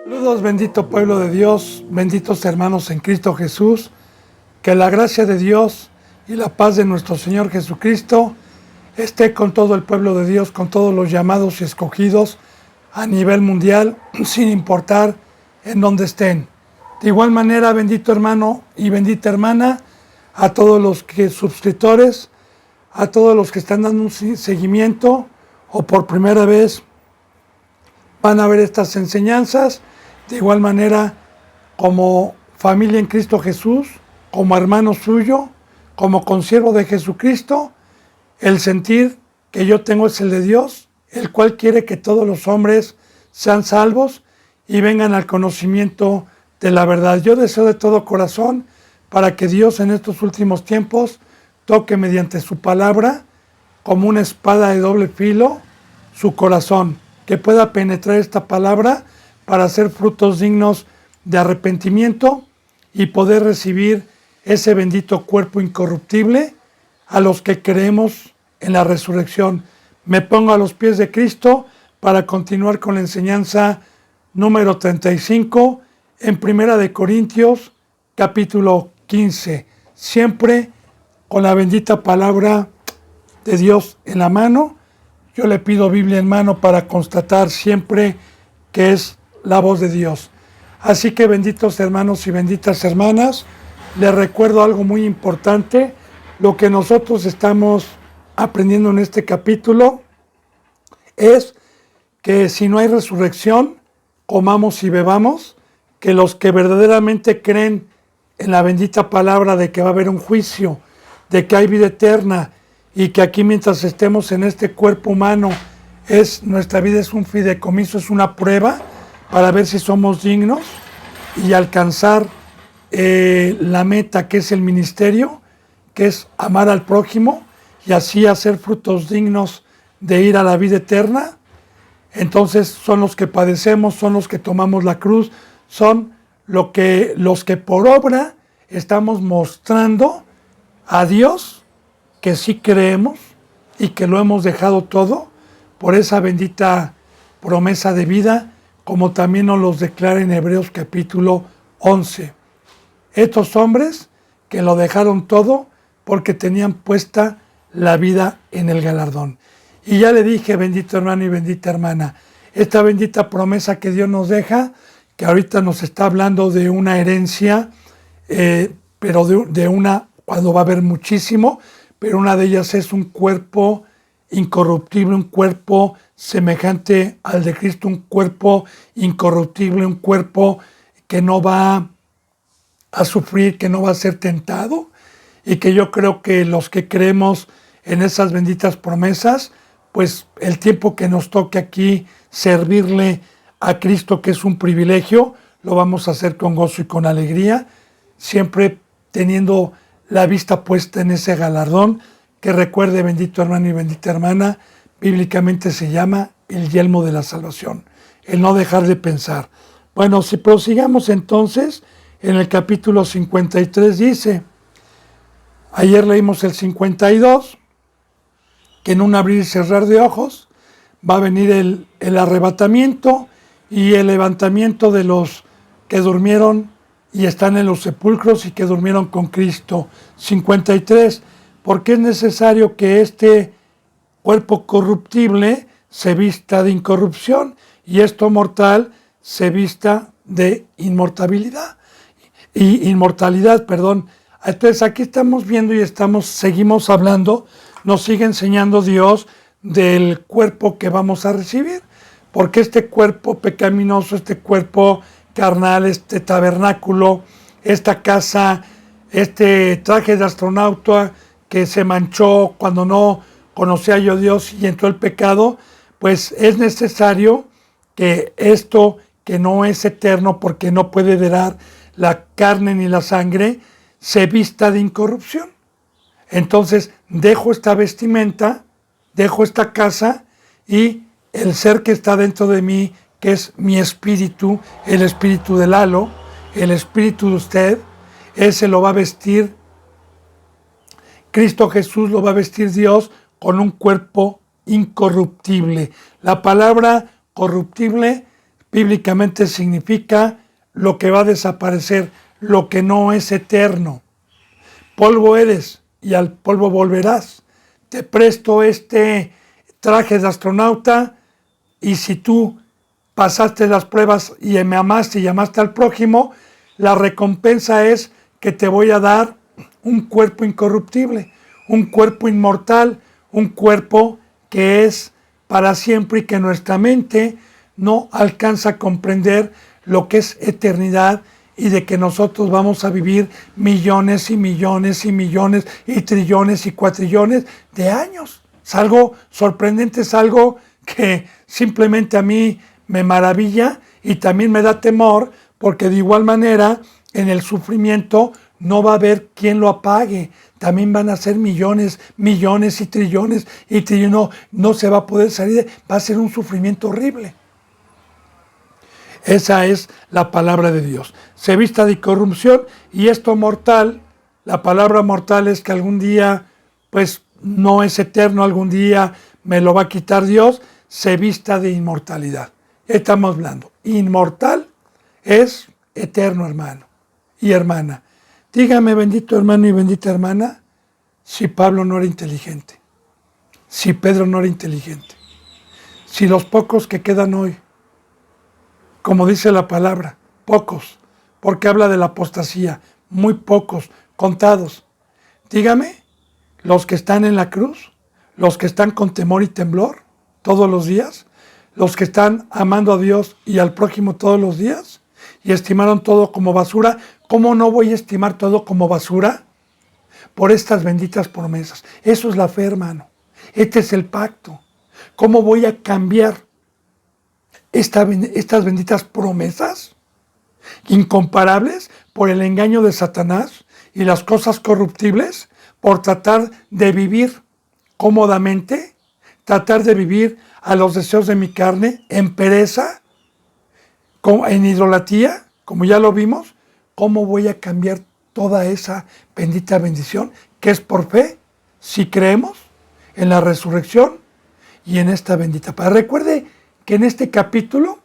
Saludos, bendito pueblo de Dios, benditos hermanos en Cristo Jesús, que la gracia de Dios y la paz de nuestro Señor Jesucristo esté con todo el pueblo de Dios, con todos los llamados y escogidos a nivel mundial, sin importar en dónde estén. De igual manera, bendito hermano y bendita hermana, a todos los suscriptores, a todos los que están dando un seguimiento o por primera vez van a ver estas enseñanzas. De igual manera, como familia en Cristo Jesús, como hermano suyo, como consiervo de Jesucristo, el sentir que yo tengo es el de Dios, el cual quiere que todos los hombres sean salvos y vengan al conocimiento de la verdad. Yo deseo de todo corazón para que Dios en estos últimos tiempos toque mediante su palabra como una espada de doble filo su corazón, que pueda penetrar esta palabra para hacer frutos dignos de arrepentimiento y poder recibir ese bendito cuerpo incorruptible a los que creemos en la resurrección. Me pongo a los pies de Cristo para continuar con la enseñanza número 35 en Primera de Corintios capítulo 15, siempre con la bendita palabra de Dios en la mano. Yo le pido Biblia en mano para constatar siempre que es la voz de Dios. Así que benditos hermanos y benditas hermanas, les recuerdo algo muy importante. Lo que nosotros estamos aprendiendo en este capítulo es que si no hay resurrección, comamos y bebamos, que los que verdaderamente creen en la bendita palabra de que va a haber un juicio, de que hay vida eterna y que aquí mientras estemos en este cuerpo humano, nuestra vida es un fideicomiso, es una prueba para ver si somos dignos y alcanzar la meta que es el ministerio, que es amar al prójimo y así hacer frutos dignos de ir a la vida eterna. Entonces son los que padecemos, son los que tomamos la cruz, son los que por obra estamos mostrando a Dios que sí creemos y que lo hemos dejado todo por esa bendita promesa de vida, como también nos los declara en Hebreos capítulo 11. Estos hombres que lo dejaron todo porque tenían puesta la vida en el galardón. Y ya le dije, bendito hermano y bendita hermana, esta bendita promesa que Dios nos deja, que ahorita nos está hablando de una herencia, pero de una, cuando va a haber muchísimo, pero una de ellas es un cuerpo incorruptible, un cuerpo semejante al de Cristo, un cuerpo incorruptible, un cuerpo que no va a sufrir, que no va a ser tentado, y que yo creo que los que creemos en esas benditas promesas, pues el tiempo que nos toque aquí servirle a Cristo, que es un privilegio, lo vamos a hacer con gozo y con alegría, siempre teniendo la vista puesta en ese galardón, que recuerde, bendito hermano y bendita hermana, bíblicamente se llama el yelmo de la salvación, el no dejar de pensar. Bueno, si prosigamos entonces, en el capítulo 53 dice, ayer leímos el 52, que en un abrir y cerrar de ojos va a venir el arrebatamiento y el levantamiento de los que durmieron y están en los sepulcros y que durmieron con Cristo. 53, porque es necesario que este cuerpo corruptible se vista de incorrupción y esto mortal se vista de inmortalidad. Entonces aquí estamos viendo y seguimos hablando, nos sigue enseñando Dios del cuerpo que vamos a recibir, porque este cuerpo pecaminoso, este cuerpo carnal, este tabernáculo, esta casa, este traje de astronauta que se manchó cuando no conocía yo a Dios y entró el pecado, pues es necesario que esto que no es eterno porque no puede heredar la carne ni la sangre, se vista de incorrupción. Entonces dejo esta vestimenta, dejo esta casa y el ser que está dentro de mí, que es mi espíritu, el espíritu del halo, el espíritu de usted, ese lo va a vestir Cristo Jesús, lo va a vestir Dios con un cuerpo incorruptible. La palabra corruptible bíblicamente significa lo que va a desaparecer, lo que no es eterno. Polvo eres y al polvo volverás. Te presto este traje de astronauta y si tú pasaste las pruebas y me amaste y amaste al prójimo, la recompensa es que te voy a dar un cuerpo incorruptible, un cuerpo inmortal, un cuerpo que es para siempre y que nuestra mente no alcanza a comprender lo que es eternidad y de que nosotros vamos a vivir millones y millones y millones y trillones y cuatrillones de años. Es algo sorprendente, es algo que simplemente a mí me maravilla y también me da temor porque de igual manera en el sufrimiento no va a haber quien lo apague. También van a ser millones, millones y trillones no se va a poder salir, va a ser un sufrimiento horrible. Esa es la palabra de Dios. Se vista de corrupción y esto mortal, la palabra mortal es que algún día, pues no es eterno, algún día me lo va a quitar Dios, se vista de inmortalidad. Estamos hablando, inmortal es eterno, hermano y hermana. Dígame, bendito hermano y bendita hermana, si Pablo no era inteligente, si Pedro no era inteligente, si los pocos que quedan hoy, como dice la palabra, pocos, porque habla de la apostasía, muy pocos, contados. Dígame, los que están en la cruz, los que están con temor y temblor todos los días, los que están amando a Dios y al prójimo todos los días y estimaron todo como basura, ¿cómo no voy a estimar todo como basura? Por estas benditas promesas. Eso es la fe, hermano. Este es el pacto. ¿Cómo voy a cambiar estas benditas promesas incomparables por el engaño de Satanás y las cosas corruptibles por tratar de vivir cómodamente, tratar de vivir a los deseos de mi carne en pereza, en idolatría, como ya lo vimos? ¿Cómo voy a cambiar toda esa bendita bendición que es por fe si creemos en la resurrección y en esta bendita paz? Recuerde que en este capítulo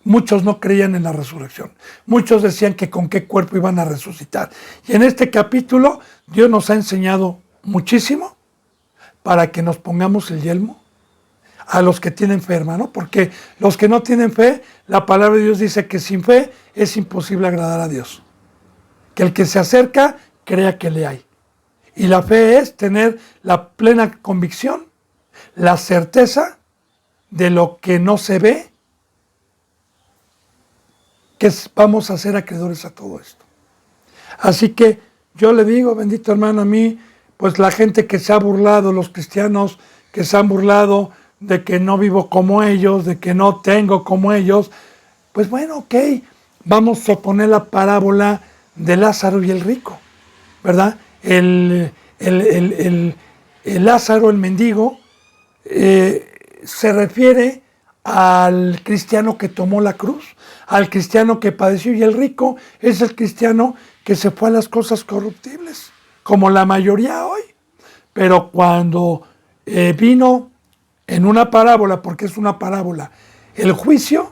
muchos no creían en la resurrección. Muchos decían que con qué cuerpo iban a resucitar. Y en este capítulo Dios nos ha enseñado muchísimo para que nos pongamos el yelmo a los que tienen fe, hermano, porque los que no tienen fe, la palabra de Dios dice que sin fe es imposible agradar a Dios. Que el que se acerca crea que le hay. Y la fe es tener la plena convicción, la certeza de lo que no se ve, que vamos a ser acreedores a todo esto. Así que yo le digo, bendito hermano, a mí, pues la gente que se ha burlado, los cristianos que se han burlado de que no vivo como ellos, de que no tengo como ellos, pues bueno, ok, vamos a poner la parábola de Lázaro y el rico, ¿verdad? El Lázaro, el mendigo, se refiere al cristiano que tomó la cruz, al cristiano que padeció, y el rico es el cristiano que se fue a las cosas corruptibles, como la mayoría hoy. Pero cuando vino en una parábola, porque es una parábola, el juicio,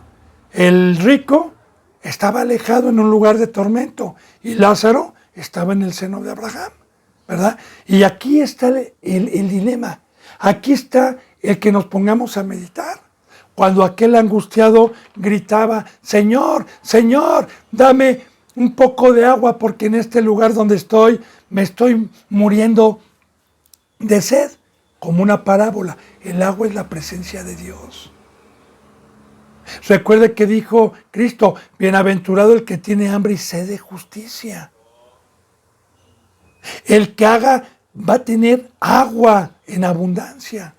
el rico estaba alejado en un lugar de tormento y Lázaro estaba en el seno de Abraham, ¿verdad? Y aquí está el dilema, aquí está el que nos pongamos a meditar. Cuando aquel angustiado gritaba, Señor, Señor, dame un poco de agua porque en este lugar donde estoy me estoy muriendo de sed. Como una parábola, el agua es la presencia de Dios. Recuerde que dijo Cristo, bienaventurado el que tiene hambre y sed de justicia. El que haga va a tener agua en abundancia.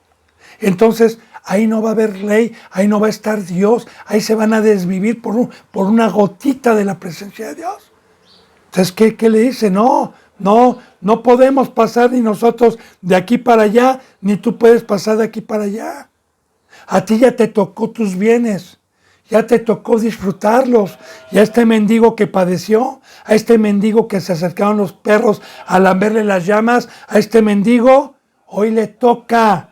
Entonces, ahí no va a haber ley, ahí no va a estar Dios, ahí se van a desvivir por una gotita de la presencia de Dios. Entonces, ¿qué le dice? No podemos pasar ni nosotros de aquí para allá, ni tú puedes pasar de aquí para allá. A ti ya te tocó tus bienes, ya te tocó disfrutarlos. Y a este mendigo que padeció, a este mendigo que se acercaron los perros a lamberle las llamas, a este mendigo hoy le toca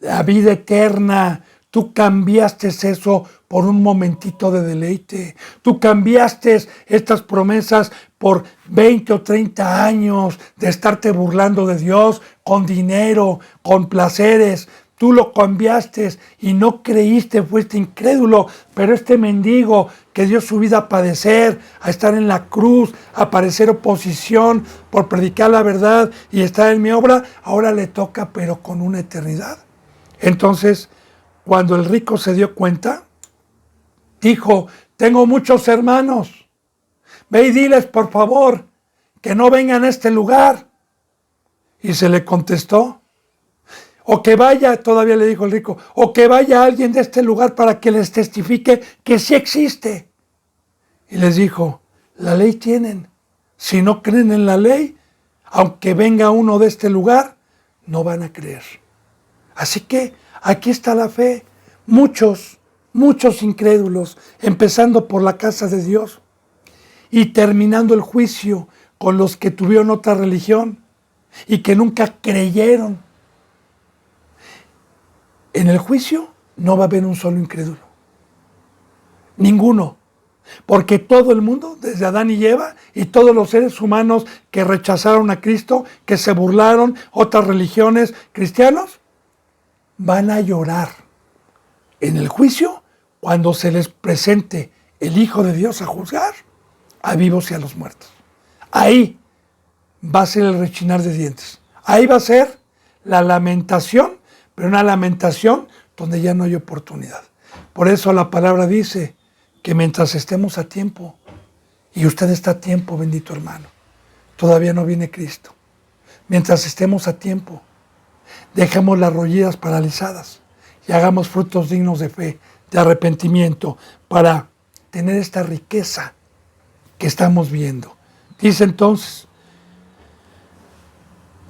la vida eterna, Tú cambiaste eso por un momentito de deleite. Tú cambiaste estas promesas por 20 o 30 años de estarte burlando de Dios con dinero, con placeres. Tú lo cambiaste y no creíste, fuiste incrédulo. Pero este mendigo que dio su vida a padecer, a estar en la cruz, a padecer oposición por predicar la verdad y estar en mi obra, ahora le toca, pero con una eternidad. Entonces, cuando el rico se dio cuenta, dijo: tengo muchos hermanos, ve y diles por favor que no vengan a este lugar. Y se le contestó: o que vaya, todavía le dijo el rico, o que vaya alguien de este lugar para que les testifique que sí existe. Y les dijo: la ley tienen. Si no creen en la ley, aunque venga uno de este lugar, no van a creer. Así que aquí está la fe. Muchos incrédulos, empezando por la casa de Dios y terminando el juicio con los que tuvieron otra religión y que nunca creyeron. En el juicio no va a haber un solo incrédulo. Ninguno. Porque todo el mundo, desde Adán y Eva, y todos los seres humanos que rechazaron a Cristo, que se burlaron, otras religiones, cristianos, van a llorar en el juicio cuando se les presente el Hijo de Dios a juzgar a vivos y a los muertos. Ahí va a ser el rechinar de dientes. Ahí va a ser la lamentación, pero una lamentación donde ya no hay oportunidad. Por eso la palabra dice que mientras estemos a tiempo, y usted está a tiempo, bendito hermano, todavía no viene Cristo. Mientras estemos a tiempo, dejemos las rodillas paralizadas y hagamos frutos dignos de fe, de arrepentimiento, para tener esta riqueza que estamos viendo. Dice entonces,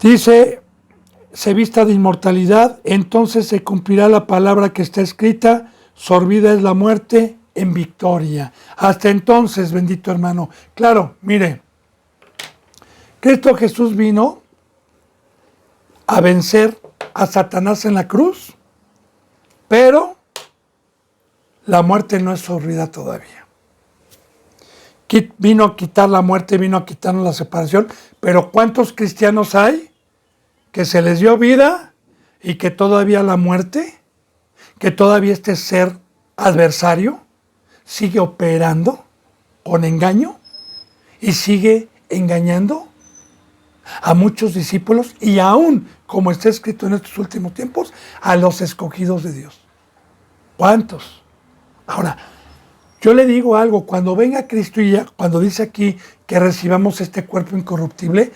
se vista de inmortalidad, entonces se cumplirá la palabra que está escrita: sorbida es la muerte en victoria. Hasta entonces, bendito hermano. Claro, mire, Cristo Jesús vino a vencer a Satanás en la cruz, pero la muerte no es sorbida todavía. Vino a quitar la muerte, vino a quitarnos la separación, pero ¿cuántos cristianos hay que se les dio vida y que todavía la muerte, que todavía este ser adversario sigue operando con engaño y sigue engañando a muchos discípulos y aún, como está escrito en estos últimos tiempos, a los escogidos de Dios? ¿Cuántos? Ahora, yo le digo algo: cuando venga Cristo y ya, cuando dice aquí que recibamos este cuerpo incorruptible,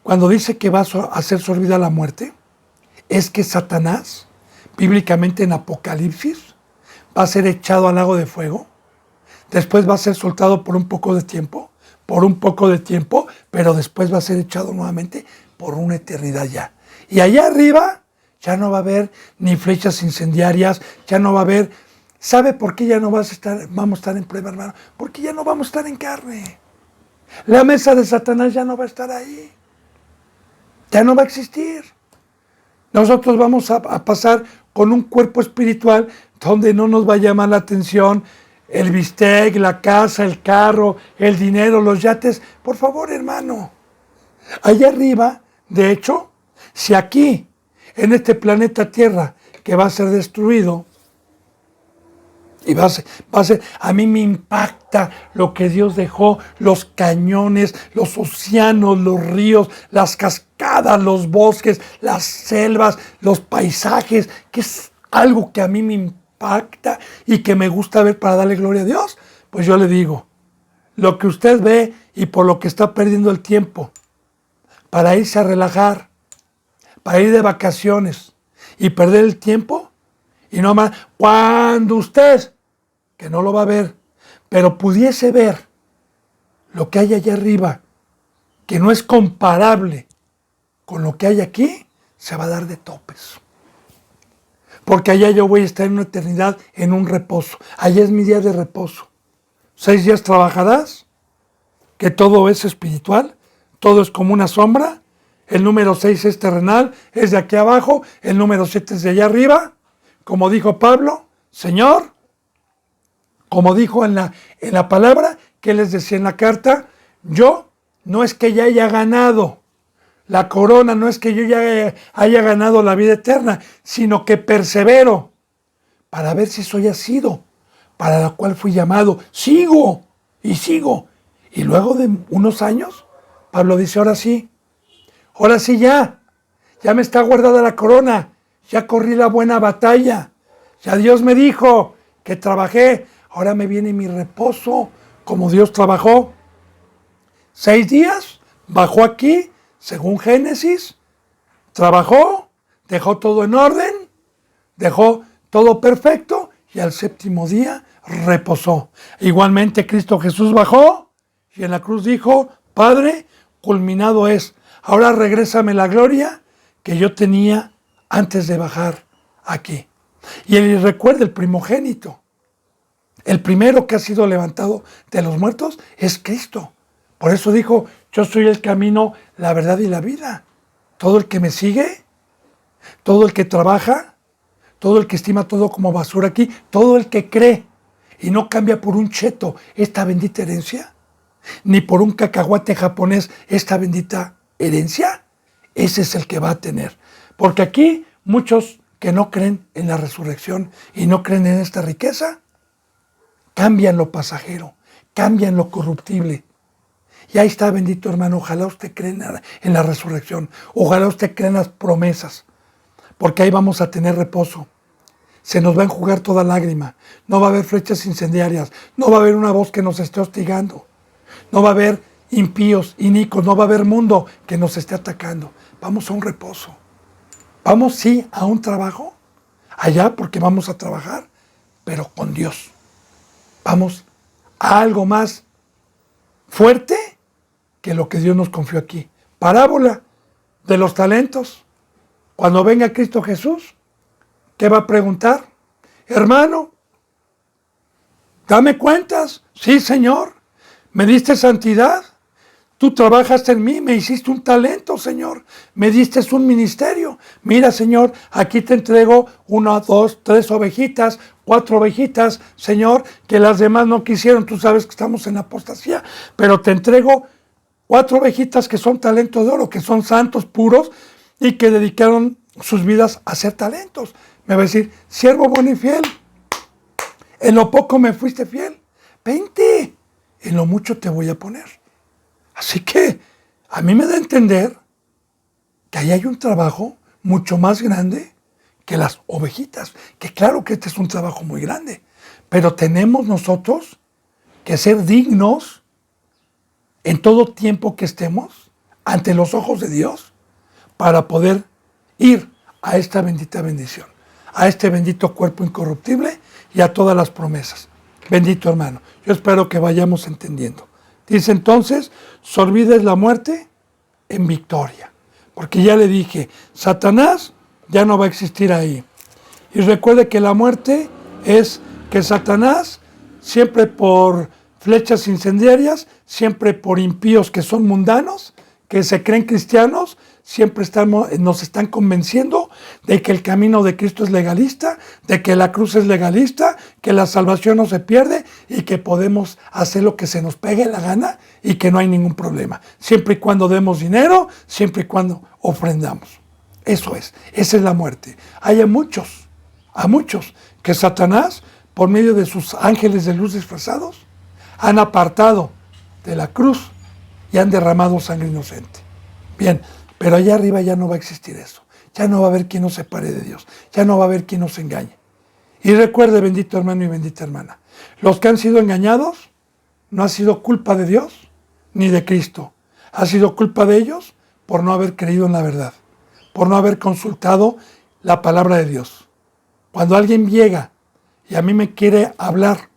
cuando dice que va a ser sorbida la muerte, es que Satanás, bíblicamente en Apocalipsis, va a ser echado al lago de fuego, después va a ser soltado por un poco de tiempo, pero después va a ser echado nuevamente por una eternidad ya. Y allá arriba ya no va a haber ni flechas incendiarias, ya no va a haber... ¿Sabe por qué ya no vamos a estar en prueba, hermano? Porque ya no vamos a estar en carne. La mesa de Satanás ya no va a estar ahí. Ya no va a existir. Nosotros vamos a pasar con un cuerpo espiritual donde no nos va a llamar la atención el bistec, la casa, el carro, el dinero, los yates. Por favor, hermano. Allá arriba, de hecho, si aquí, en este planeta Tierra, que va a ser destruido, y a mí me impacta lo que Dios dejó: los cañones, los océanos, los ríos, las cascadas, los bosques, las selvas, los paisajes, que es algo que a mí me impacta y que me gusta ver para darle gloria a Dios. Pues yo le digo, lo que usted ve y por lo que está perdiendo el tiempo para irse a relajar, para ir de vacaciones y perder el tiempo, y no más, cuando usted, que no lo va a ver, pero pudiese ver lo que hay allá arriba, que no es comparable con lo que hay aquí, se va a dar de topes. Porque allá yo voy a estar en una eternidad, en un reposo. Allá es mi día de reposo. 6 días trabajarás, que todo es espiritual, todo es como una sombra. El número 6 es terrenal, es de aquí abajo, el número 7 es de allá arriba. como dijo Pablo, Señor, como dijo en la palabra, que les decía en la carta, yo no es que ya haya ganado la corona, no es que yo ya haya ganado la vida eterna, sino que persevero para ver si soy asido, para la cual fui llamado. Sigo y sigo. Y luego de unos años, Pablo dice, ahora sí ya me está guardada la corona, ya corrí la buena batalla, ya Dios me dijo que trabajé, ahora me viene mi reposo, como Dios trabajó. 6 días, bajó aquí, según Génesis, trabajó, dejó todo en orden, dejó todo perfecto y al 7º día reposó. Igualmente Cristo Jesús bajó y en la cruz dijo, Padre, culminado es, ahora regrésame la gloria que yo tenía antes de bajar aquí. Y él recuerda el primogénito. El primero que ha sido levantado de los muertos es Cristo. Por eso dijo, yo soy el camino, la verdad y la vida. Todo el que me sigue, todo el que trabaja, todo el que estima todo como basura aquí, todo el que cree y no cambia por un cheto esta bendita herencia, ni por un cacahuate japonés esta bendita herencia, ese es el que va a tener. Porque aquí muchos que no creen en la resurrección y no creen en esta riqueza, cambian lo pasajero, cambian lo corruptible. Y ahí está, bendito hermano, ojalá usted crea en la resurrección, ojalá usted crea en las promesas, porque ahí vamos a tener reposo. Se nos va a enjugar toda lágrima, no va a haber flechas incendiarias, no va a haber una voz que nos esté hostigando, no va a haber impíos, inicuos, no va a haber mundo que nos esté atacando. Vamos a un reposo. Vamos, sí, a un trabajo, allá porque vamos a trabajar, pero con Dios. Vamos a algo más fuerte que lo que Dios nos confió aquí. Parábola de los talentos. Cuando venga Cristo Jesús, ¿qué va a preguntar? Hermano, dame cuentas. Sí, Señor. ¿Me diste santidad? Tú trabajaste en mí, me hiciste un talento, Señor. Me diste un ministerio. Mira, Señor, aquí te entrego 1, 2, 3 ovejitas, 4 ovejitas, Señor, que las demás no quisieron. Tú sabes que estamos en apostasía, pero te entrego 4 ovejitas que son talento de oro, que son santos, puros, y que dedicaron sus vidas a ser talentos. Me va a decir, siervo bueno y fiel, en lo poco me fuiste fiel. Vente, en lo mucho te voy a poner. Así que a mí me da a entender que ahí hay un trabajo mucho más grande que las ovejitas. Que claro que este es un trabajo muy grande, pero tenemos nosotros que ser dignos en todo tiempo que estemos ante los ojos de Dios para poder ir a esta bendita bendición, a este bendito cuerpo incorruptible y a todas las promesas. Bendito hermano, yo espero que vayamos entendiendo. Dice entonces, sorbides la muerte en victoria. Porque ya le dije, Satanás ya no va a existir ahí. Y recuerde que la muerte es que Satanás, siempre por flechas incendiarias, siempre por impíos que son mundanos, que se creen cristianos, siempre nos están convenciendo de que el camino de Cristo es legalista, de que la cruz es legalista, que la salvación no se pierde y que podemos hacer lo que se nos pegue la gana y que no hay ningún problema. Siempre y cuando demos dinero, siempre y cuando ofrendamos. Eso es, esa es la muerte. Hay a muchos que Satanás, por medio de sus ángeles de luz disfrazados, han apartado de la cruz y han derramado sangre inocente. Bien, pero allá arriba ya no va a existir eso. Ya no va a haber quien nos separe de Dios. Ya no va a haber quien nos engañe. Y recuerde, bendito hermano y bendita hermana, los que han sido engañados no ha sido culpa de Dios ni de Cristo. Ha sido culpa de ellos por no haber creído en la verdad, por no haber consultado la palabra de Dios. Cuando alguien llega y a mí me quiere hablar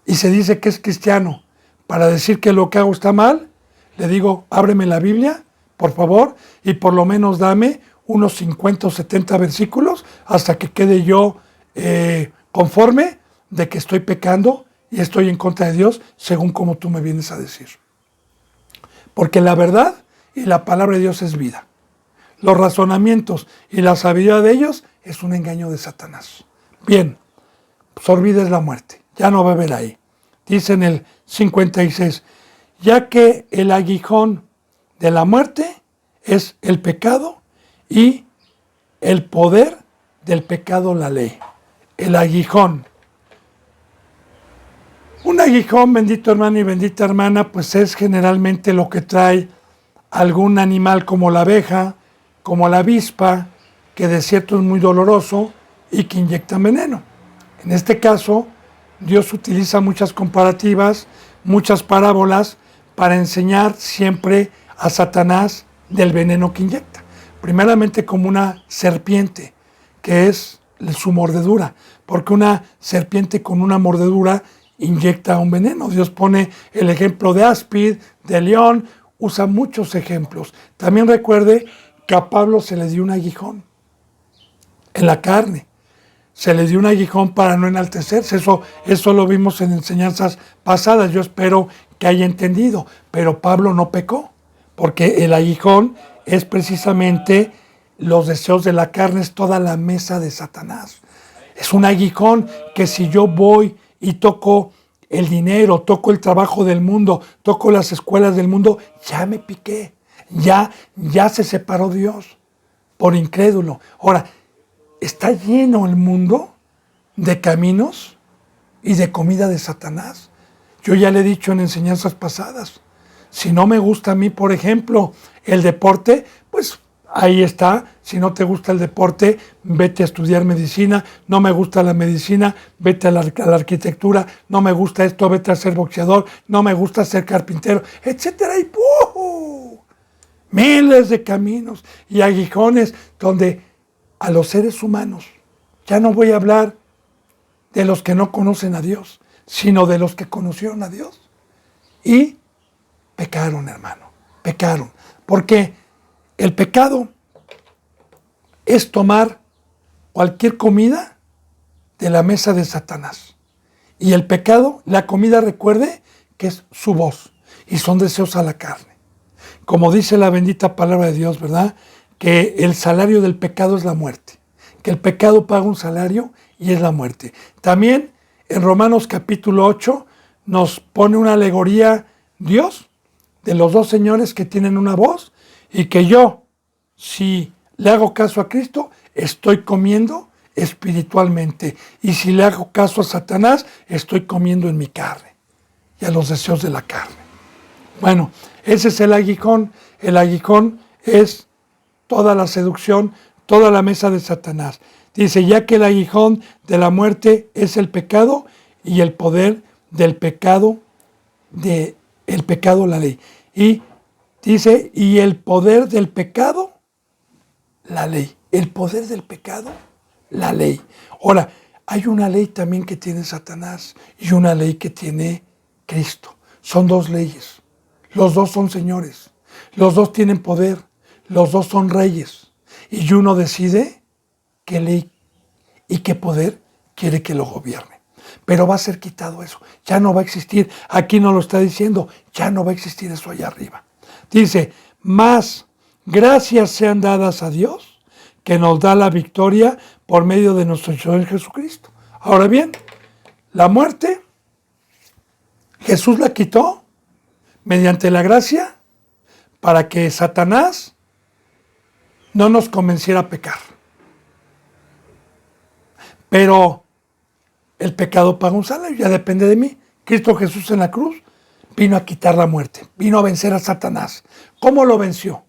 y se dice que es cristiano para decir que lo que hago está mal, le digo, ábreme la Biblia, por favor, y por lo menos dame unos 50 o 70 versículos hasta que quede yo conforme de que estoy pecando y estoy en contra de Dios, según como tú me vienes a decir. Porque la verdad y la palabra de Dios es vida. los razonamientos y la sabiduría de ellos es un engaño de Satanás. Bien, pues olvides la muerte, ya no va a haber ahí. Dice en el 56, ya que el aguijón de la muerte es el pecado y el poder del pecado la ley. El aguijón. Un aguijón, bendito hermano y bendita hermana, pues es generalmente lo que trae algún animal como la abeja, como la avispa, que de cierto es muy doloroso y que inyecta veneno. En este caso, Dios utiliza muchas comparativas, muchas parábolas para enseñar siempre a Satanás del veneno que inyecta. Primeramente como una serpiente, que es su mordedura, porque una serpiente con una mordedura inyecta un veneno. Dios pone el ejemplo de áspid, de león, usa muchos ejemplos. También recuerde que a Pablo se le dio un aguijón en la carne. Se le dio un aguijón para no enaltecerse. Eso lo vimos en enseñanzas pasadas. Yo espero que haya entendido. Pero Pablo no pecó, porque el aguijón es precisamente los deseos de la carne, es toda la mesa de Satanás. Es un aguijón que si yo voy y toco el dinero, toco el trabajo del mundo, toco las escuelas del mundo, ya me piqué, ya se separó Dios por incrédulo. Ahora, está lleno el mundo de caminos y de comida de Satanás. Yo ya le he dicho en enseñanzas pasadas, si no me gusta a mí, por ejemplo, el deporte, pues ahí está. Si no te gusta el deporte, vete a estudiar medicina. No me gusta la medicina, vete a la arquitectura. No me gusta esto, vete a ser boxeador. No me gusta ser carpintero, etcétera. Y ¡puh! Miles de caminos y aguijones donde a los seres humanos, ya no voy a hablar de los que no conocen a Dios, sino de los que conocieron a Dios. Y pecaron, hermano, pecaron. Porque el pecado es tomar cualquier comida de la mesa de Satanás. Y el pecado, la comida, recuerde que es su voz y son deseos a la carne. Como dice la bendita palabra de Dios, ¿verdad? Que el salario del pecado es la muerte. Que el pecado paga un salario y es la muerte. También en Romanos capítulo 8 nos pone una alegoría Dios de los dos señores que tienen una voz y que yo, si le hago caso a Cristo, estoy comiendo espiritualmente. Y si le hago caso a Satanás, estoy comiendo en mi carne y a los deseos de la carne. Bueno, ese es el aguijón. El aguijón es toda la seducción, toda la mesa de Satanás. Dice, ya que el aguijón de la muerte es el pecado y el poder del pecado, la ley. Y dice, y el poder del pecado, la ley. El poder del pecado, la ley. Ahora, hay una ley también que tiene Satanás y una ley que tiene Cristo. Son dos leyes. Los dos son señores. Los dos tienen poder. Los dos son reyes. Y uno decide qué ley y qué poder quiere que lo gobierne. Pero va a ser quitado eso. Ya no va a existir. Aquí no lo está diciendo. Ya no va a existir eso allá arriba. Dice, más gracias sean dadas a Dios que nos da la victoria por medio de nuestro Señor Jesucristo. Ahora bien, la muerte, Jesús la quitó mediante la gracia para que Satanás no nos convenciera a pecar. Pero el pecado paga un salario, ya depende de mí. Cristo Jesús en la cruz vino a quitar la muerte, vino a vencer a Satanás. ¿Cómo lo venció?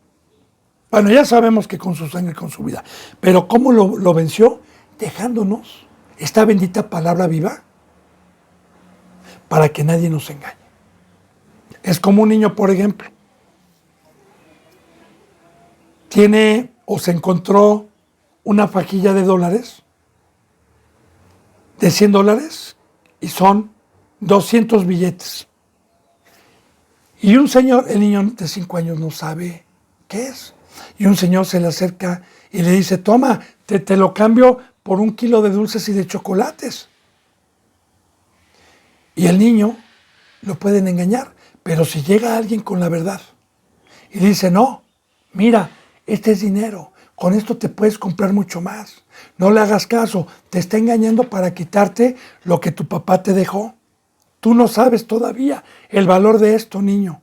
Bueno, ya sabemos que con su sangre, con su vida. Pero ¿cómo lo venció? Dejándonos esta bendita palabra viva para que nadie nos engañe. Es como un niño, por ejemplo. Tiene o se encontró una fajilla de dólares, de $100, y son 200 billetes. Y un señor, el niño de 5 años no sabe qué es. Y un señor se le acerca y le dice, toma, te lo cambio por 1 kilo de dulces y de chocolates. Y el niño lo pueden engañar, pero si llega alguien con la verdad y dice, no, mira, este es dinero, con esto te puedes comprar mucho más. No le hagas caso, te está engañando para quitarte lo que tu papá te dejó. Tú no sabes todavía el valor de esto, niño.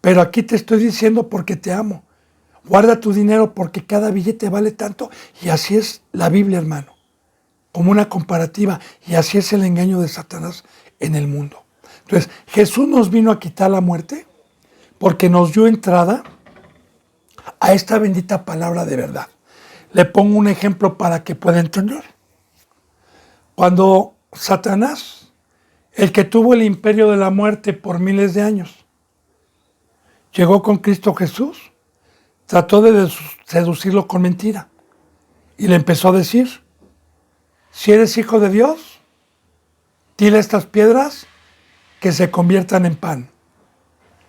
Pero aquí te estoy diciendo porque te amo. Guarda tu dinero porque cada billete vale tanto. Y así es la Biblia, hermano. Como una comparativa. Y así es el engaño de Satanás en el mundo. Entonces, Jesús nos vino a quitar la muerte porque nos dio entrada a esta bendita palabra de verdad. Le pongo un ejemplo para que pueda entender. Cuando Satanás, el que tuvo el imperio de la muerte por miles de años, llegó con Cristo Jesús, trató de seducirlo con mentira y le empezó a decir, si eres hijo de Dios, dile a estas piedras que se conviertan en pan.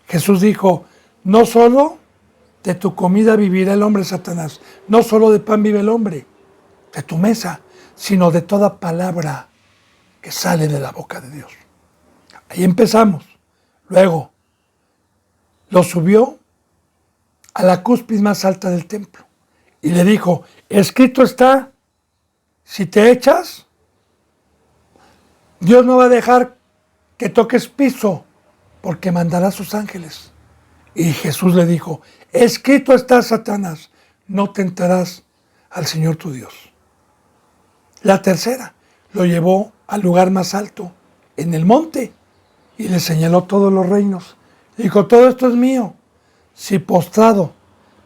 Jesús dijo, no solo de tu comida vivirá el hombre, Satanás, no solo de pan vive el hombre, de tu mesa, sino de toda palabra que sale de la boca de Dios. Ahí empezamos. Luego, lo subió a la cúspide más alta del templo y le dijo, escrito está, si te echas, Dios no va a dejar que toques piso, porque mandará a sus ángeles. Y Jesús le dijo, escrito está, Satanás, no tentarás al Señor tu Dios. La tercera, lo llevó al lugar más alto, en el monte, y le señaló todos los reinos. Dijo, todo esto es mío. Si postrado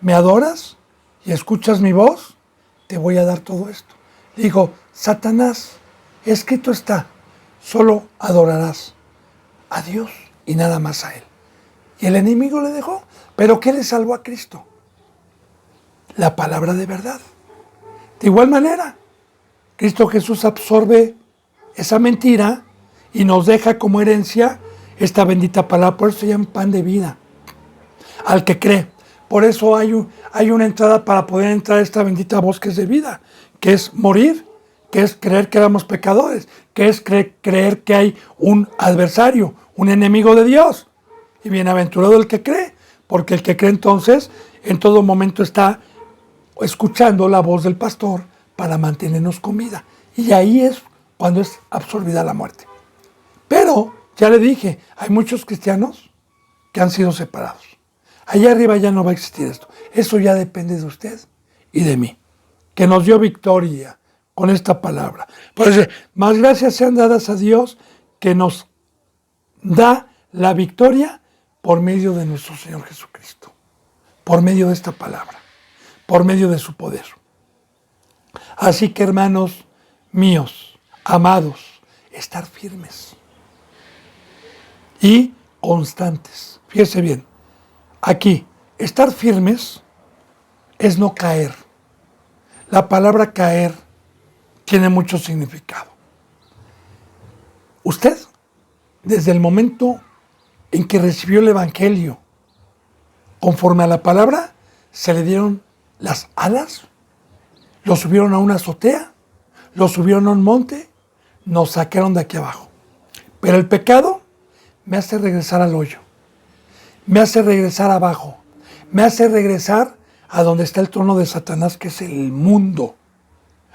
me adoras y escuchas mi voz, te voy a dar todo esto. Dijo, Satanás, escrito está, solo adorarás a Dios y nada más a Él. Y el enemigo le dejó. ¿Pero qué le salvó a Cristo? La palabra de verdad. De igual manera, Cristo Jesús absorbe esa mentira y nos deja como herencia esta bendita palabra. Por eso se llama pan de vida al que cree. Por eso hay una entrada para poder entrar a esta bendita voz que es de vida, que es morir, que es creer que éramos pecadores, que es creer que hay un adversario, un enemigo de Dios. Y bienaventurado el que cree, porque el que cree entonces en todo momento está escuchando la voz del pastor para mantenernos con vida. Y ahí es cuando es absorbida la muerte. Pero, ya le dije, hay muchos cristianos que han sido separados. Allá arriba ya no va a existir esto. Eso ya depende de usted y de mí, que nos dio victoria con esta palabra. Por eso, más gracias sean dadas a Dios que nos da la victoria por medio de nuestro Señor Jesucristo, por medio de esta palabra, por medio de su poder. Así que, hermanos míos, amados, estar firmes y constantes. Fíjese bien, aquí, estar firmes es no caer. La palabra caer tiene mucho significado. Usted, desde el momento en que recibió el Evangelio, conforme a la palabra, se le dieron las alas, lo subieron a una azotea, lo subieron a un monte, nos sacaron de aquí abajo. Pero el pecado me hace regresar al hoyo, me hace regresar abajo, me hace regresar a donde está el trono de Satanás, que es el mundo.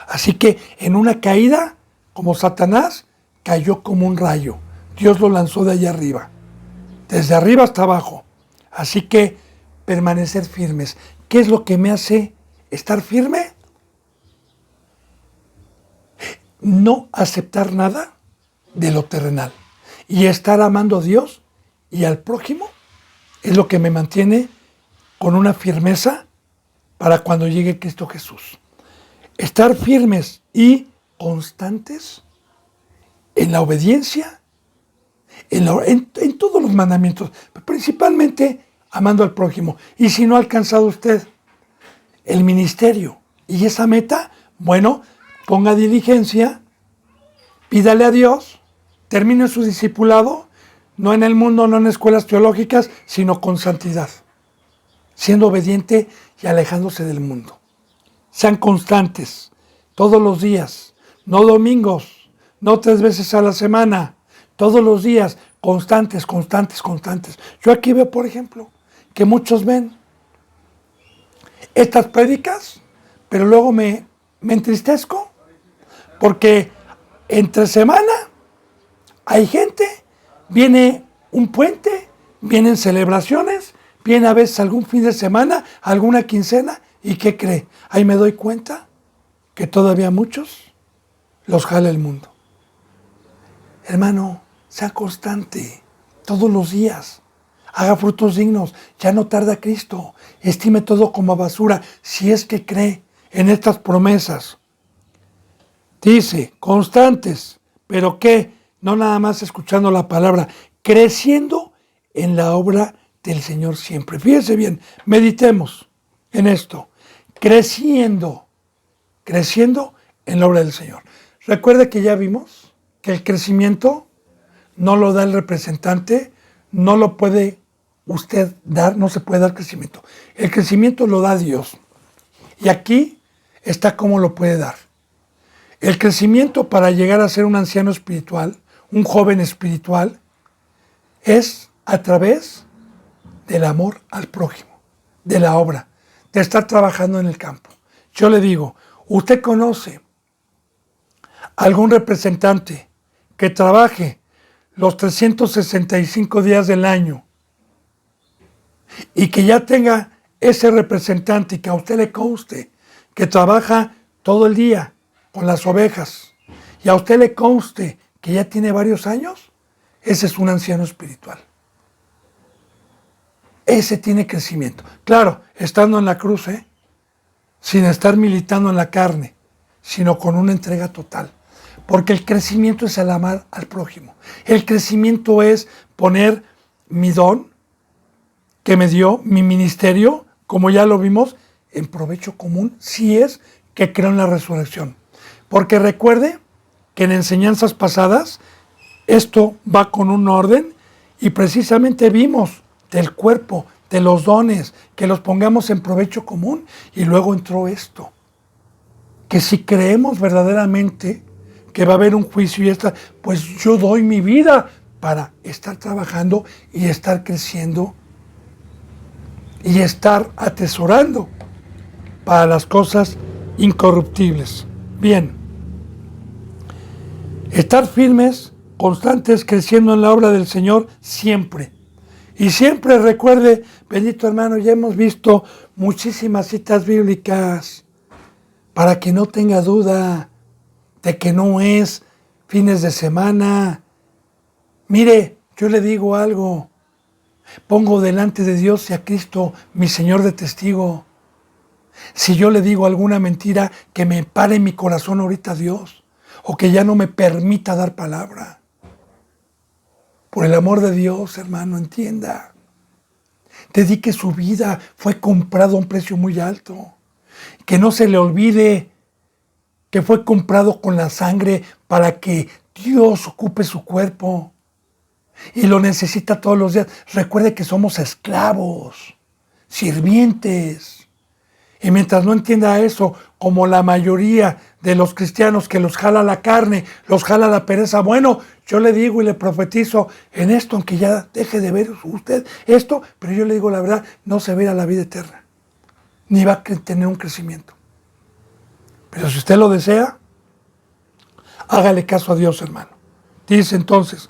Así que en una caída, como Satanás, cayó como un rayo. Dios lo lanzó de allá arriba, desde arriba hasta abajo. Así que permanecer firmes. ¿Qué es lo que me hace estar firme? No aceptar nada de lo terrenal. Y estar amando a Dios y al prójimo es lo que me mantiene con una firmeza para cuando llegue Cristo Jesús. Estar firmes y constantes en la obediencia, en todos los mandamientos, principalmente amando al prójimo. Y si no ha alcanzado usted el ministerio y esa meta, bueno, ponga diligencia, pídale a Dios, termine su discipulado, no en el mundo, no en escuelas teológicas, sino con santidad, siendo obediente y alejándose del mundo. Sean constantes, todos los días, no domingos, no 3 veces a la semana, todos los días, constantes, constantes, constantes. Yo aquí veo, por ejemplo, que muchos ven estas prédicas, pero luego me entristezco porque entre semana hay gente, viene un puente, vienen celebraciones, viene a veces algún fin de semana, alguna quincena, ¿y qué cree? Ahí me doy cuenta que todavía muchos los jala el mundo. Hermano, sea constante, todos los días. Haga frutos dignos, ya no tarda Cristo. Estime todo como basura, si es que cree en estas promesas. Dice, constantes, pero ¿qué? No nada más escuchando la palabra, creciendo en la obra del Señor siempre. Fíjese bien, meditemos en esto. Creciendo en la obra del Señor. Recuerde que ya vimos que el crecimiento no lo da el representante, no lo puede usted dar, no se puede dar crecimiento. El crecimiento lo da Dios. Y aquí está cómo lo puede dar. El crecimiento para llegar a ser un anciano espiritual, un joven espiritual, es a través del amor al prójimo, de la obra, de estar trabajando en el campo. Yo le digo, ¿usted conoce algún representante que trabaje los 365 días del año y que ya tenga ese representante y que a usted le conste que trabaja todo el día con las ovejas y a usted le conste que ya tiene varios años? Ese es un anciano espiritual. Ese tiene crecimiento. Claro, estando en la cruz, sin estar militando en la carne, sino con una entrega total. Porque el crecimiento es el amar al prójimo. El crecimiento es poner mi don que me dio, mi ministerio, como ya lo vimos, en provecho común, si es que creo en la resurrección. Porque recuerde que en enseñanzas pasadas, esto va con un orden y precisamente vimos del cuerpo, de los dones, que los pongamos en provecho común. Y luego entró esto, que si creemos verdaderamente que va a haber un juicio y esta, pues yo doy mi vida para estar trabajando y estar creciendo y estar atesorando para las cosas incorruptibles. Bien, estar firmes, constantes, creciendo en la obra del Señor siempre. Y siempre recuerde, bendito hermano, ya hemos visto muchísimas citas bíblicas para que no tenga duda de que no es fines de semana. Mire, yo le digo algo, pongo delante de Dios y a Cristo, mi Señor de testigo. Si yo le digo alguna mentira, que me pare mi corazón ahorita Dios, o que ya no me permita dar palabra. Por el amor de Dios, hermano, entienda. Dedique su vida, fue comprado a un precio muy alto. Que no se le olvide que fue comprado con la sangre para que Dios ocupe su cuerpo. Y lo necesita todos los días. Recuerde que somos esclavos, sirvientes. Y mientras no entienda eso, como la mayoría de los cristianos que los jala la carne, los jala la pereza, bueno, yo le digo y le profetizo en esto, aunque ya deje de ver usted esto, pero yo le digo la verdad, no se verá la vida eterna, ni va a tener un crecimiento. Pero si usted lo desea, hágale caso a Dios, hermano. Dice entonces,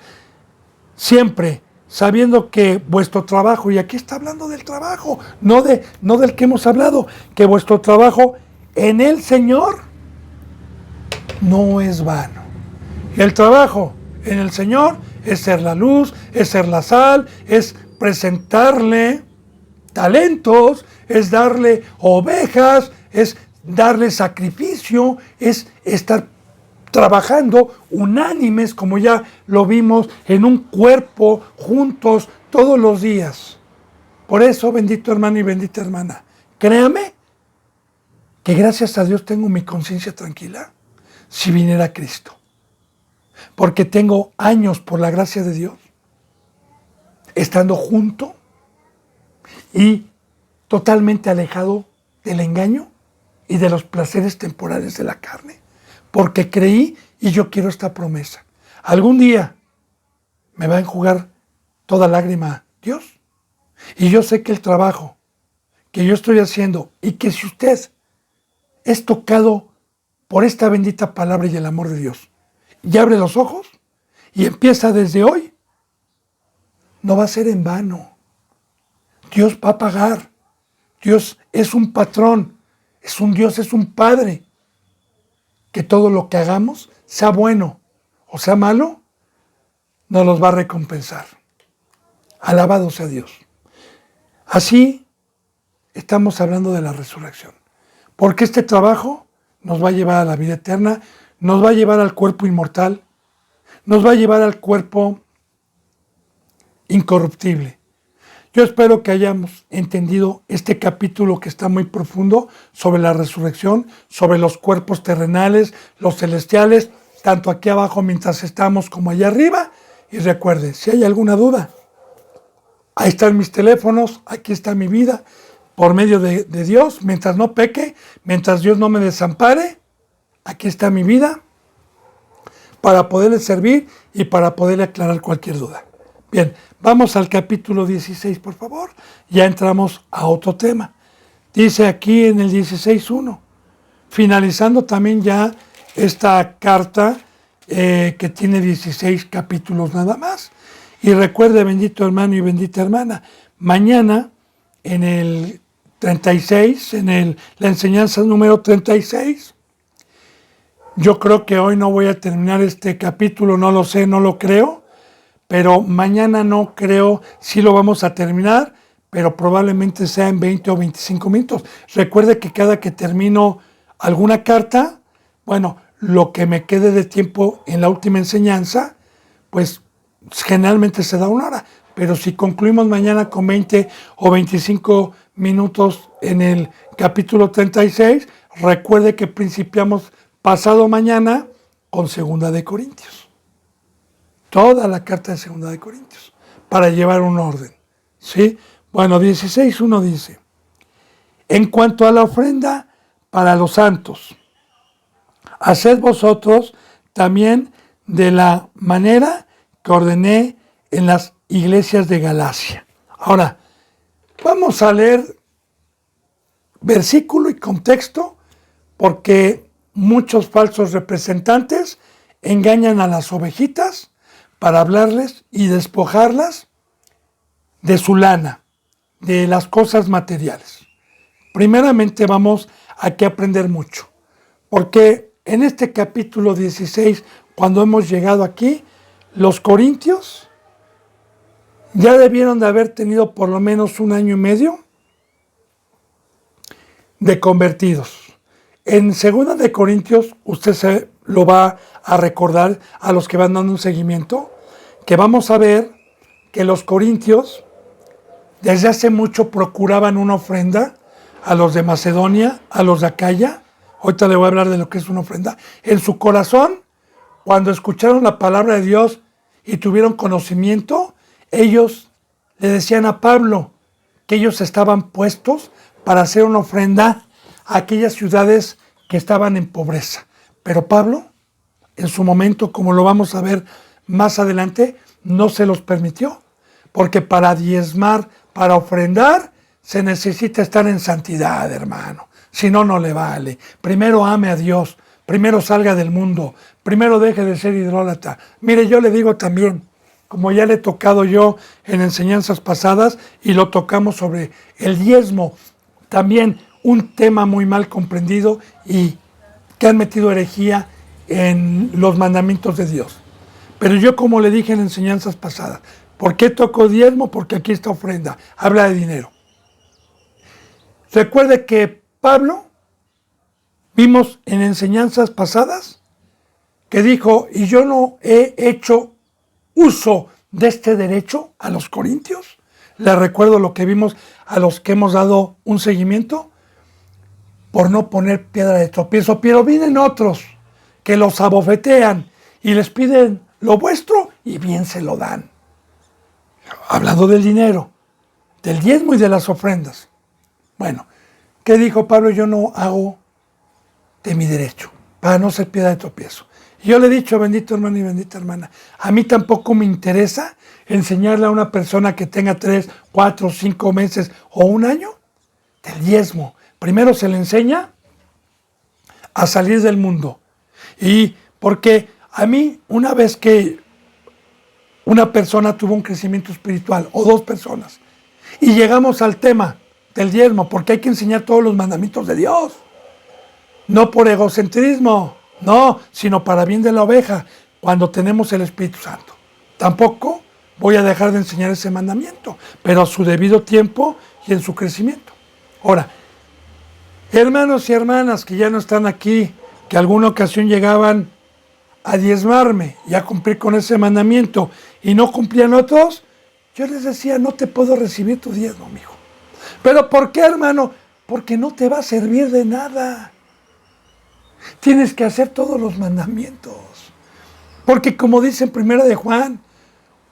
siempre sabiendo que vuestro trabajo, y aquí está hablando del trabajo, no del que hemos hablado, que vuestro trabajo en el Señor no es vano. Y el trabajo en el Señor es ser la luz, es ser la sal, es presentarle talentos, es darle ovejas, es darle sacrificio, es estar trabajando unánimes, como ya lo vimos, en un cuerpo, juntos, todos los días. Por eso, bendito hermano y bendita hermana, créame que gracias a Dios tengo mi conciencia tranquila si viniera Cristo. Porque tengo años, por la gracia de Dios, estando junto y totalmente alejado del engaño y de los placeres temporales de la carne. Porque creí y yo quiero esta promesa. Algún día me va a enjugar toda lágrima Dios. Y yo sé que el trabajo que yo estoy haciendo y que si usted es tocado por esta bendita palabra y el amor de Dios y abre los ojos y empieza desde hoy, no va a ser en vano. Dios va a pagar. Dios es un patrón, es un Dios, es un Padre. Que todo lo que hagamos, sea bueno o sea malo, nos los va a recompensar. Alabado sea Dios. Así estamos hablando de la resurrección. Porque este trabajo nos va a llevar a la vida eterna, nos va a llevar al cuerpo inmortal, nos va a llevar al cuerpo incorruptible. Yo espero que hayamos entendido este capítulo que está muy profundo sobre la resurrección, sobre los cuerpos terrenales, los celestiales, tanto aquí abajo mientras estamos como allá arriba. Y recuerde, si hay alguna duda, ahí están mis teléfonos, aquí está mi vida, por medio de Dios, mientras no peque, mientras Dios no me desampare, aquí está mi vida para poderle servir y para poderle aclarar cualquier duda. Bien, vamos al capítulo 16, por favor. Ya entramos a otro tema. Dice aquí en el 16:1, finalizando también ya esta carta que tiene 16 capítulos nada más. Y recuerde, bendito hermano y bendita hermana, mañana en el 36, la enseñanza número 36, yo creo que hoy no voy a terminar este capítulo, no lo sé, no lo creo, pero mañana no creo si lo vamos a terminar, pero probablemente sea en 20 o 25 minutos. Recuerde que cada que termino alguna carta, bueno, lo que me quede de tiempo en la última enseñanza, pues generalmente se da 1 hora. Pero si concluimos mañana con 20 o 25 minutos en el capítulo 36, recuerde que principiamos pasado mañana con 2 de Corintios. Toda la carta de 2 de Corintios, para llevar un orden. ¿Sí? Bueno, 16:1 dice, en cuanto a la ofrenda para los santos, haced vosotros también de la manera que ordené en las iglesias de Galacia. Ahora, vamos a leer versículo y contexto, porque muchos falsos representantes engañan a las ovejitas para hablarles y despojarlas de su lana, de las cosas materiales. Primeramente vamos a que aprender mucho, porque en este capítulo 16, cuando hemos llegado aquí, los corintios ya debieron de haber tenido por lo menos 1 año y medio de convertidos. En 2 de Corintios, usted se lo va a recordar a los que van dando un seguimiento, que vamos a ver que los corintios desde hace mucho procuraban una ofrenda a los de Macedonia, a los de Acaya. Ahorita le voy a hablar de lo que es una ofrenda. En su corazón, cuando escucharon la palabra de Dios y tuvieron conocimiento, ellos le decían a Pablo que ellos estaban puestos para hacer una ofrenda a aquellas ciudades que estaban en pobreza. Pero Pablo, en su momento, como lo vamos a ver más adelante, no se los permitió, porque para diezmar, para ofrendar, se necesita estar en santidad, hermano. Si no, no le vale. Primero ame a Dios, primero salga del mundo, primero deje de ser idólatra. Mire, yo le digo también, como ya le he tocado yo en enseñanzas pasadas, y lo tocamos sobre el diezmo, también un tema muy mal comprendido y que han metido herejía en los mandamientos de Dios. Pero yo, como le dije en enseñanzas pasadas, ¿por qué toco diezmo? Porque aquí está ofrenda, habla de dinero. Recuerde que Pablo, vimos en enseñanzas pasadas, que dijo, y yo no he hecho uso de este derecho a los corintios. Les recuerdo lo que vimos a los que hemos dado un seguimiento, por no poner piedra de tropiezo, pero vienen otros que los abofetean y les piden lo vuestro y bien se lo dan. Hablando del dinero, del diezmo y de las ofrendas. Bueno, ¿qué dijo Pablo? Yo no hago de mi derecho, para no ser piedra de tropiezo. Y yo le he dicho, bendito hermano y bendita hermana, a mí tampoco me interesa enseñarle a una persona que tenga 3, 4, 5 meses o 1 año del diezmo. Primero se le enseña a salir del mundo. Y porque a mí, una vez que una persona tuvo un crecimiento espiritual, o dos personas, y llegamos al tema del diezmo, porque hay que enseñar todos los mandamientos de Dios, no por egocentrismo, no, sino para bien de la oveja, cuando tenemos el Espíritu Santo. Tampoco voy a dejar de enseñar ese mandamiento, pero a su debido tiempo y en su crecimiento. Ahora, hermanos y hermanas que ya no están aquí, que alguna ocasión llegaban a diezmarme y a cumplir con ese mandamiento y no cumplían otros, yo les decía, no te puedo recibir tu diezmo, mijo. ¿Pero por qué, hermano? Porque no te va a servir de nada. Tienes que hacer todos los mandamientos. Porque como dice en 1 de Juan,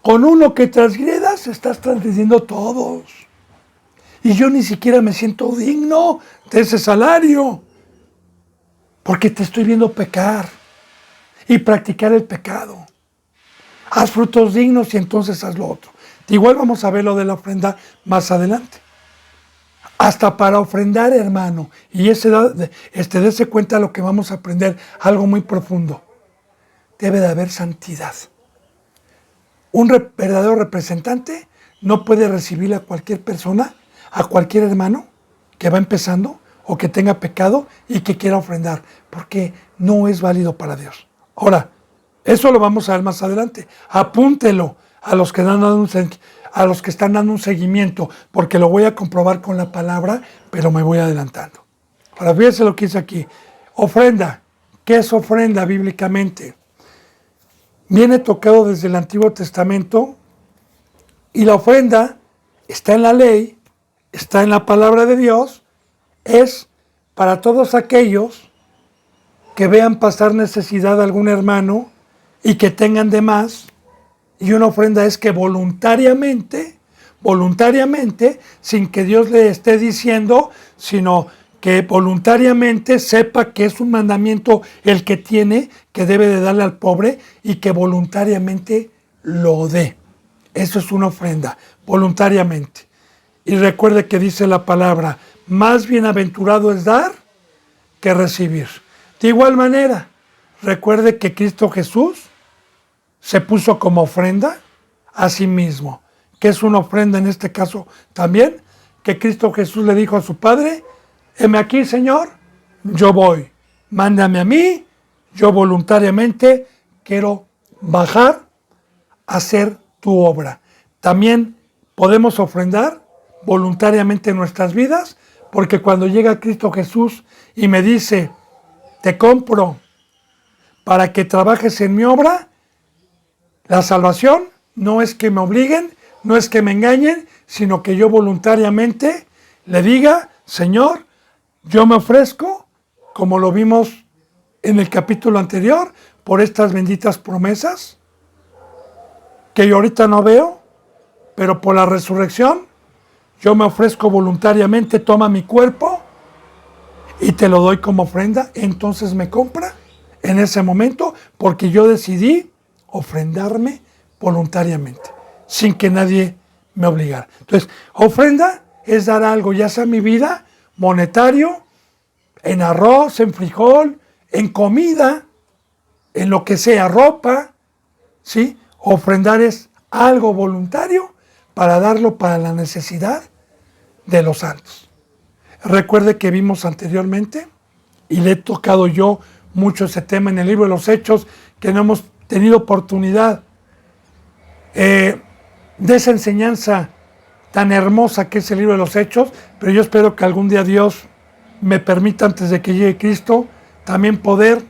con uno que transgredas estás transgrediendo todos. Y yo ni siquiera me siento digno de ese salario. Porque te estoy viendo pecar y practicar el pecado. Haz frutos dignos y entonces haz lo otro. Igual vamos a ver lo de la ofrenda más adelante. Hasta para ofrendar, hermano, y dése cuenta de lo que vamos a aprender, algo muy profundo. Debe de haber santidad. Un verdadero representante no puede recibir a cualquier persona, a cualquier hermano que va empezando o que tenga pecado y que quiera ofrendar, porque no es válido para Dios. Ahora, eso lo vamos a ver más adelante. Apúntelo a los que están dando un seguimiento, porque lo voy a comprobar con la palabra, pero me voy adelantando. Ahora, fíjense lo que dice aquí. Ofrenda. ¿Qué es ofrenda bíblicamente? Viene tocado desde el Antiguo Testamento y la ofrenda está en la ley, está en la palabra de Dios, es para todos aquellos que vean pasar necesidad a algún hermano y que tengan de más. Y una ofrenda es que voluntariamente, sin que Dios le esté diciendo, sino que voluntariamente sepa que es un mandamiento el que tiene, que debe de darle al pobre y que voluntariamente lo dé. Eso es una ofrenda, voluntariamente. Y recuerde que dice la palabra, más bienaventurado es dar que recibir. De igual manera, recuerde que Cristo Jesús se puso como ofrenda a sí mismo, que es una ofrenda en este caso también, que Cristo Jesús le dijo a su Padre, heme aquí, Señor, yo voy, mándame a mí, yo voluntariamente quiero bajar a hacer tu obra. También podemos ofrendar voluntariamente nuestras vidas, porque cuando llega Cristo Jesús y me dice, te compro para que trabajes en mi obra, la salvación no es que me obliguen, no es que me engañen, sino que yo voluntariamente le diga, Señor, yo me ofrezco, como lo vimos en el capítulo anterior, por estas benditas promesas, que yo ahorita no veo, pero por la resurrección, yo me ofrezco voluntariamente, toma mi cuerpo y te lo doy como ofrenda, entonces me compra en ese momento, porque yo decidí ofrendarme voluntariamente, sin que nadie me obligara. Entonces, ofrenda es dar algo, ya sea mi vida, monetario, en arroz, en frijol, en comida, en lo que sea, ropa, ¿sí? Ofrendar es algo voluntario para darlo para la necesidad de los santos. Recuerde que vimos anteriormente, y le he tocado yo mucho ese tema en el libro de los Hechos, que no hemos tenido oportunidad de esa enseñanza tan hermosa que es el libro de los Hechos, pero yo espero que algún día Dios me permita, antes de que llegue Cristo, también poder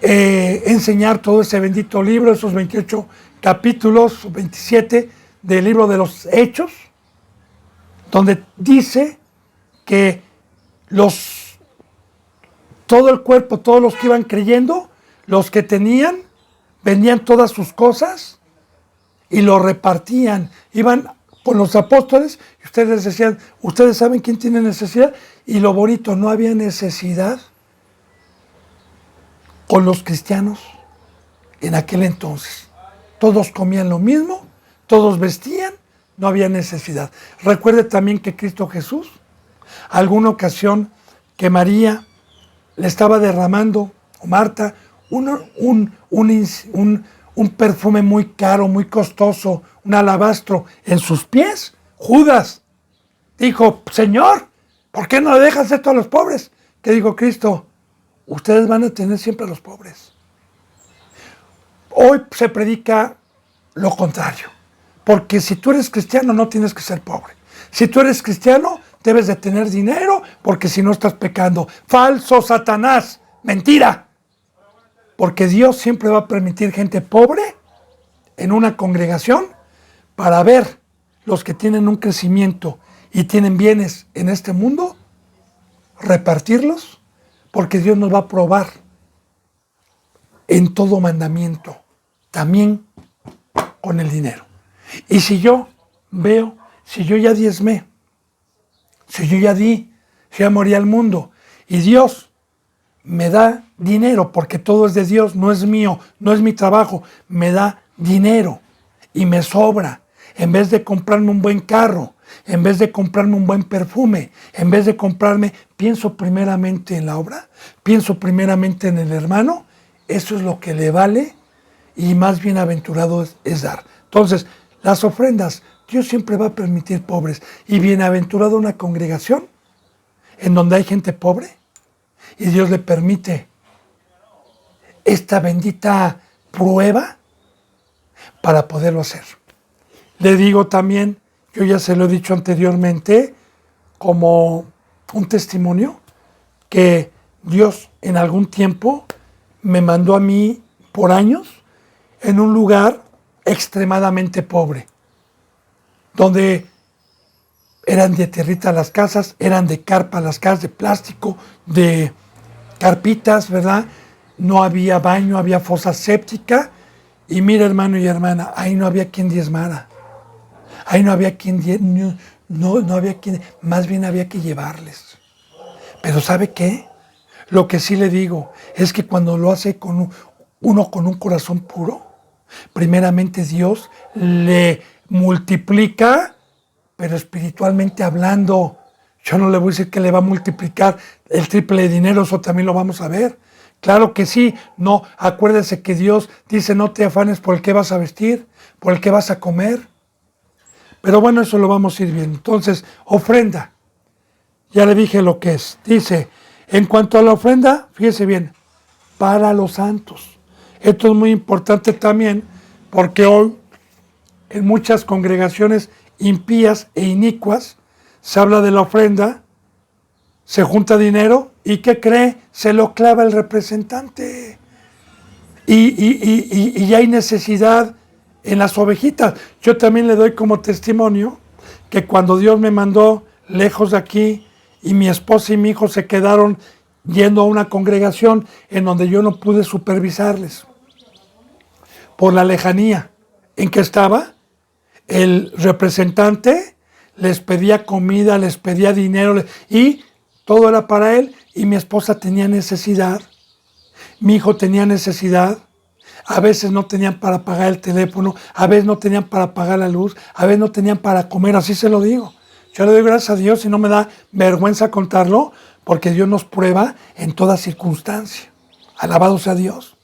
enseñar todo ese bendito libro, esos 28 capítulos, 27 del libro de los Hechos, donde dice que todo el cuerpo, todos los que iban creyendo, los que tenían, vendían todas sus cosas y lo repartían. Iban con los apóstoles y ustedes decían, ustedes saben quién tiene necesidad. Y lo bonito, no había necesidad con los cristianos en aquel entonces. Todos comían lo mismo, todos vestían, no había necesidad. Recuerde también que Cristo Jesús, alguna ocasión que María le estaba derramando, o Marta, un perfume muy caro, muy costoso, un alabastro en sus pies, Judas dijo: Señor, ¿por qué no le dejas esto a los pobres? ¿Qué dijo Cristo? Ustedes van a tener siempre a los pobres. Hoy se predica lo contrario, porque si tú eres cristiano no tienes que ser pobre. Si tú eres cristiano debes de tener dinero, porque si no estás pecando. Falso Satanás, mentira. Porque Dios siempre va a permitir gente pobre en una congregación para ver los que tienen un crecimiento y tienen bienes en este mundo, repartirlos, porque Dios nos va a probar en todo mandamiento, también con el dinero. Y si yo veo, si yo ya diezmé, si yo ya di, si ya morí al mundo, y Dios me da dinero, porque todo es de Dios, no es mío, no es mi trabajo, me da dinero y me sobra, en vez de comprarme un buen carro, en vez de comprarme un buen perfume, en vez de comprarme, pienso primeramente en la obra, pienso primeramente en el hermano. Eso es lo que le vale, y más bienaventurado es dar. Entonces, las ofrendas, Dios siempre va a permitir pobres, y bienaventurado una congregación en donde hay gente pobre y Dios le permite esta bendita prueba para poderlo hacer. Le digo también, yo ya se lo he dicho anteriormente, como un testimonio, que Dios en algún tiempo me mandó a mí por años en un lugar extremadamente pobre, donde eran de tierrita las casas, eran de carpa las casas, de plástico, de carpitas, ¿verdad? No había baño, había fosa séptica. Y mira, hermano y hermana, ahí no había quien diezmara. Ahí no había quien, no había quien, más bien había que llevarles. Pero ¿sabe qué? Lo que sí le digo es que cuando lo hace uno con un corazón puro, primeramente Dios le multiplica, pero espiritualmente hablando. Yo no le voy a decir que le va a multiplicar el triple de dinero, eso también lo vamos a ver. Claro que sí, no, acuérdese que Dios dice: no te afanes por el que vas a vestir, por el que vas a comer. Pero bueno, eso lo vamos a ir viendo. Entonces, ofrenda. Ya le dije lo que es. Dice, en cuanto a la ofrenda, fíjese bien, para los santos. Esto es muy importante también, porque hoy en muchas congregaciones impías e inicuas se habla de la ofrenda, se junta dinero y ¿qué cree? Se lo clava el representante. Y hay necesidad en las ovejitas. Yo también le doy como testimonio que cuando Dios me mandó lejos de aquí y mi esposa y mi hijo se quedaron yendo a una congregación en donde yo no pude supervisarles por la lejanía en que estaba, el representante les pedía comida, les pedía dinero y todo era para él, y mi esposa tenía necesidad, mi hijo tenía necesidad. A veces no tenían para pagar el teléfono, a veces no tenían para pagar la luz, a veces no tenían para comer, así se lo digo. Yo le doy gracias a Dios y no me da vergüenza contarlo, porque Dios nos prueba en toda circunstancia. Alabado sea Dios.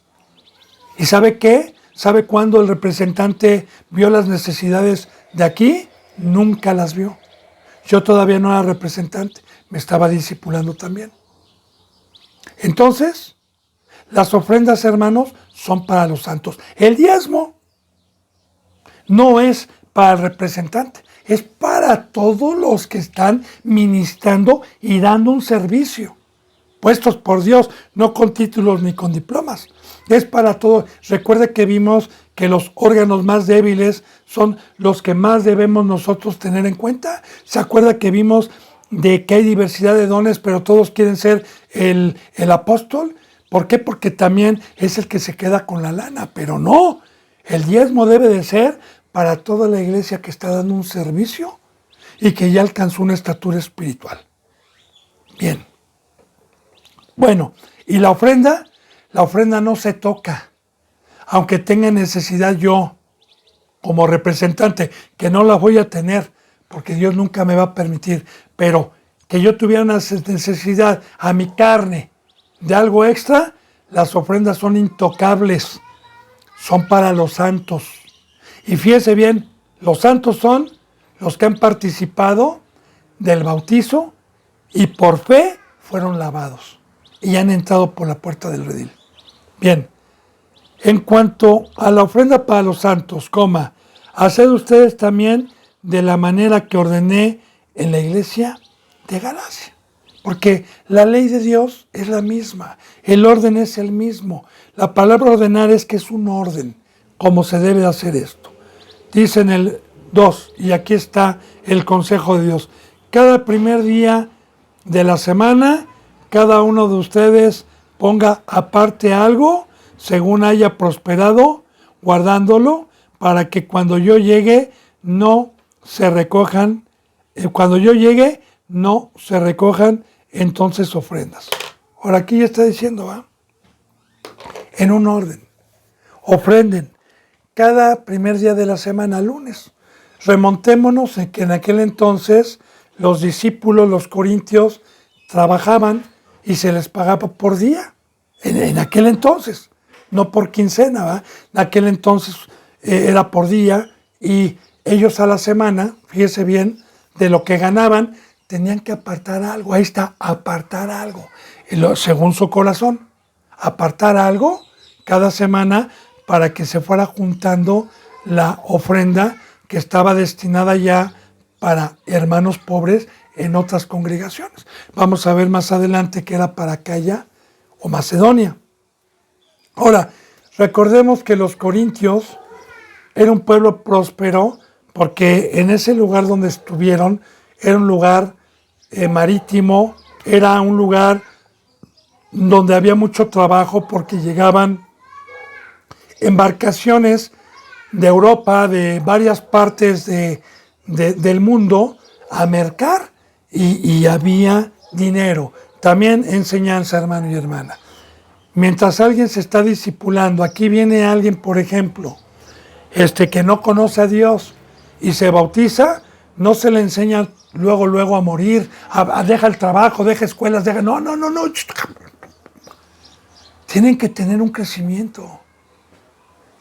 ¿Y sabe qué? ¿Sabe cuándo el representante vio las necesidades de aquí? Nunca las vio. Yo todavía no era representante, me estaba discipulando también. Entonces, las ofrendas, hermanos, son para los santos. El diezmo no es para el representante, es para todos los que están ministrando y dando un servicio, puestos por Dios, no con títulos ni con diplomas. Es para todos. Recuerde que vimos que los órganos más débiles son los que más debemos nosotros tener en cuenta. ¿Se acuerda que vimos de que hay diversidad de dones, pero todos quieren ser el apóstol? ¿Por qué? Porque también es el que se queda con la lana, pero no. El diezmo debe de ser para toda la iglesia que está dando un servicio y que ya alcanzó una estatura espiritual. Bien. Bueno, y la ofrenda no se toca, aunque tenga necesidad yo. como representante, que no la voy a tener, porque Dios nunca me va a permitir, pero que yo tuviera una necesidad a mi carne de algo extra, las ofrendas son intocables, son para los santos. Y fíjese bien, los santos son los que han participado del bautizo y por fe fueron lavados y han entrado por la puerta del redil. Bien, en cuanto a la ofrenda para los santos, haced ustedes también de la manera que ordené en la iglesia de Galacia. Porque la ley de Dios es la misma, el orden es el mismo. La palabra ordenar es que es un orden, como se debe hacer esto. Dice en el 2, y aquí está el consejo de Dios. Cada primer día de la semana, cada uno de ustedes ponga aparte algo, según haya prosperado, guardándolo, para que cuando yo llegue no se recojan, entonces ofrendas. Ahora aquí ya está diciendo, en un orden, ofrenden cada primer día de la semana, lunes. Remontémonos en que en aquel entonces los discípulos, los corintios, trabajaban y se les pagaba por día. En aquel entonces, no por quincena, ¿va? En aquel entonces era por día y ellos a la semana, fíjese bien, de lo que ganaban, tenían que apartar algo. Ahí está, apartar algo, según su corazón. Apartar algo cada semana para que se fuera juntando la ofrenda que estaba destinada ya para hermanos pobres en otras congregaciones. Vamos a ver más adelante que era para Acaya o Macedonia. Ahora, recordemos que los corintios era un pueblo próspero porque en ese lugar donde estuvieron era un lugar marítimo, era un lugar donde había mucho trabajo porque llegaban embarcaciones de Europa, de varias partes del mundo a mercar y había dinero. También enseñanza, hermano y hermana. Mientras alguien se está discipulando, aquí viene alguien, por ejemplo, que no conoce a Dios y se bautiza, no se le enseña luego a morir, deja el trabajo, deja escuelas, no. Tienen que tener un crecimiento.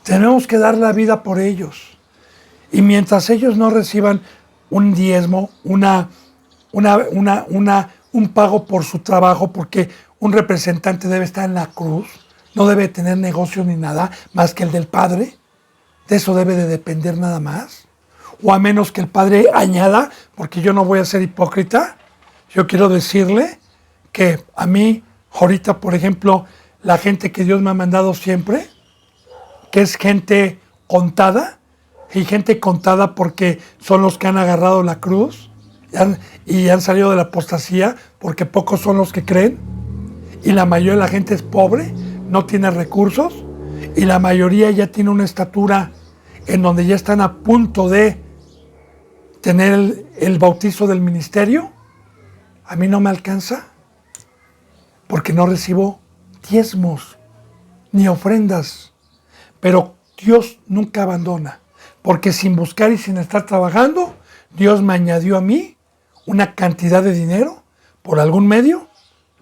Tenemos que dar la vida por ellos. Y mientras ellos no reciban un diezmo, un pago por su trabajo, porque un representante debe estar en la cruz, no debe tener negocio ni nada más que el del Padre, de eso debe de depender nada más. O a menos que el Padre añada, porque yo no voy a ser hipócrita, yo quiero decirle que a mí, ahorita, por ejemplo, la gente que Dios me ha mandado siempre, que es gente contada, y gente contada porque son los que han agarrado la cruz y han salido de la apostasía, porque pocos son los que creen, y la mayoría de la gente es pobre, no tiene recursos, y la mayoría ya tiene una estatura en donde ya están a punto de tener el bautizo del ministerio. A mí no me alcanza, porque no recibo diezmos ni ofrendas. Pero Dios nunca abandona, porque sin buscar y sin estar trabajando, Dios me añadió a mí una cantidad de dinero por algún medio,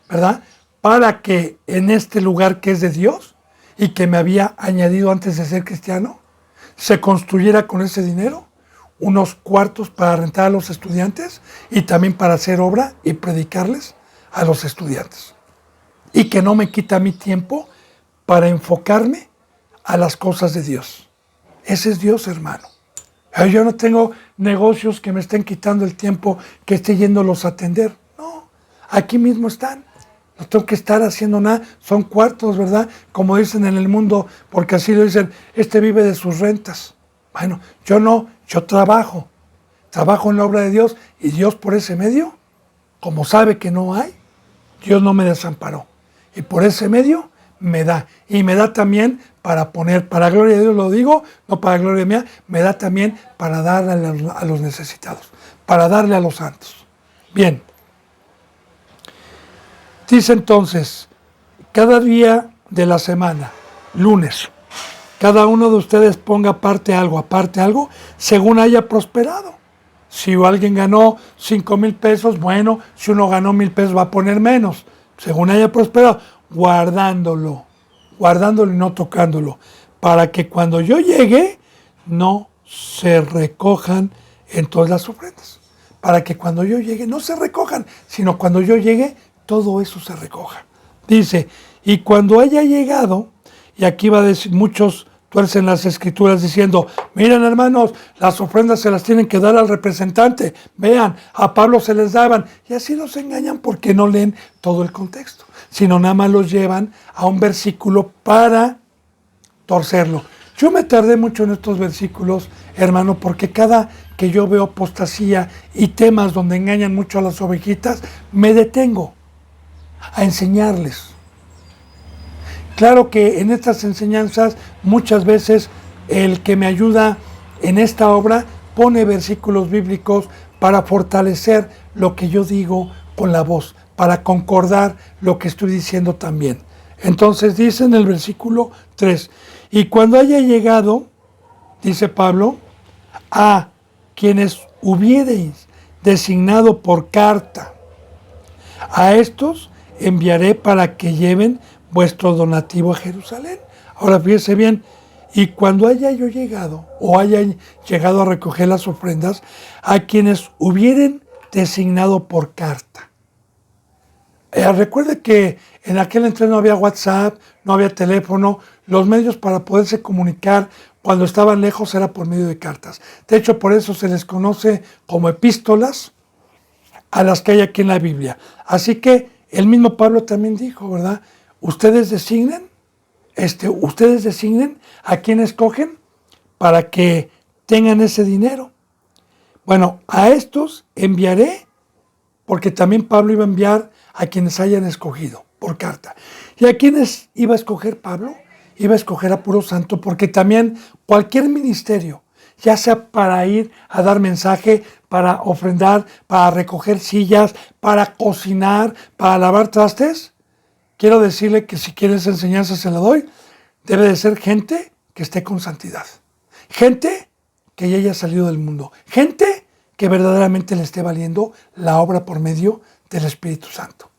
¿verdad? Para que en este lugar que es de Dios y que me había añadido antes de ser cristiano, se construyera con ese dinero unos cuartos para rentar a los estudiantes y también para hacer obra y predicarles a los estudiantes. Y que no me quita mi tiempo para enfocarme a las cosas de Dios. Ese es Dios, hermano. Yo no tengo negocios que me estén quitando el tiempo, que esté yéndolos a atender. No, aquí mismo están. No tengo que estar haciendo nada. Son cuartos, ¿verdad? Como dicen en el mundo, porque así lo dicen, vive de sus rentas. Bueno, yo no, yo trabajo en la obra de Dios y Dios por ese medio, como sabe que no hay, Dios no me desamparó. Y por ese medio me da. Y me da también para poner, para gloria de Dios lo digo, no para gloria mía, me da también para darle a los necesitados, para darle a los santos. Bien. Dice entonces, cada día de la semana, lunes, cada uno de ustedes ponga aparte algo, según haya prosperado. Si alguien ganó 5,000 pesos, bueno, si uno ganó 1,000 pesos va a poner menos, según haya prosperado, guardándolo y no tocándolo, para que cuando yo llegue no se recojan en todas las ofrendas. Para que cuando yo llegue no se recojan, sino cuando yo llegue todo eso se recoja. Dice, y cuando haya llegado, y aquí va a decir, muchos tuercen las escrituras diciendo, miren hermanos, las ofrendas se las tienen que dar al representante, vean, a Pablo se les daban, y así los engañan porque no leen todo el contexto, sino nada más los llevan a un versículo para torcerlo. Yo me tardé mucho en estos versículos, hermano, porque cada que yo veo apostasía y temas donde engañan mucho a las ovejitas, me detengo a enseñarles. Claro que en estas enseñanzas muchas veces el que me ayuda en esta obra pone versículos bíblicos para fortalecer lo que yo digo con la voz, para concordar lo que estoy diciendo también. Entonces dice en el versículo 3, y cuando haya llegado, dice Pablo, a quienes hubiereis designado por carta, a estos enviaré para que lleven vuestro donativo a Jerusalén. Ahora fíjese bien, y cuando haya yo llegado o haya llegado a recoger las ofrendas, a quienes hubieren designado por carta. Recuerde que en aquel entonces no había WhatsApp, no había teléfono, los medios para poderse comunicar cuando estaban lejos era por medio de cartas. De hecho, por eso se les conoce como epístolas a las que hay aquí en la Biblia. Así que el mismo Pablo también dijo, ¿verdad? Ustedes designen a quién escogen para que tengan ese dinero. Bueno, a estos enviaré, porque también Pablo iba a enviar a quienes hayan escogido por carta. ¿Y a quiénes iba a escoger Pablo? Iba a escoger a puro santo, porque también cualquier ministerio, ya sea para ir a dar mensaje, para ofrendar, para recoger sillas, para cocinar, para lavar trastes, quiero decirle que si quieres enseñanza se la doy, debe de ser gente que esté con santidad. Gente que ya haya salido del mundo. Gente que verdaderamente le esté valiendo la obra por medio del Espíritu Santo.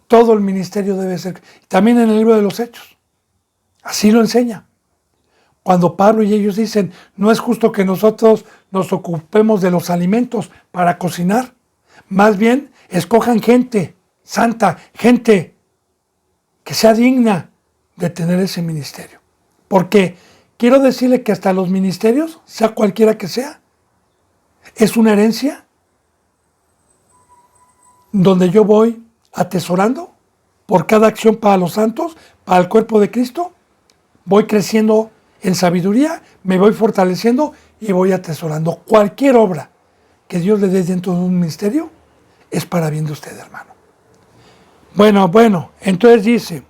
Todo el ministerio debe ser. También en el libro de los Hechos. Así lo enseña. Cuando Pablo y ellos dicen, no es justo que nosotros nos ocupemos de los alimentos para cocinar. Más bien, escojan gente santa, gente que sea digna de tener ese ministerio. Porque quiero decirle que hasta los ministerios, sea cualquiera que sea, es una herencia donde yo voy atesorando por cada acción para los santos, para el cuerpo de Cristo, voy creciendo en sabiduría, me voy fortaleciendo y voy atesorando. Cualquier obra que Dios le dé dentro de un ministerio es para bien de usted, hermano. Bueno, entonces dice,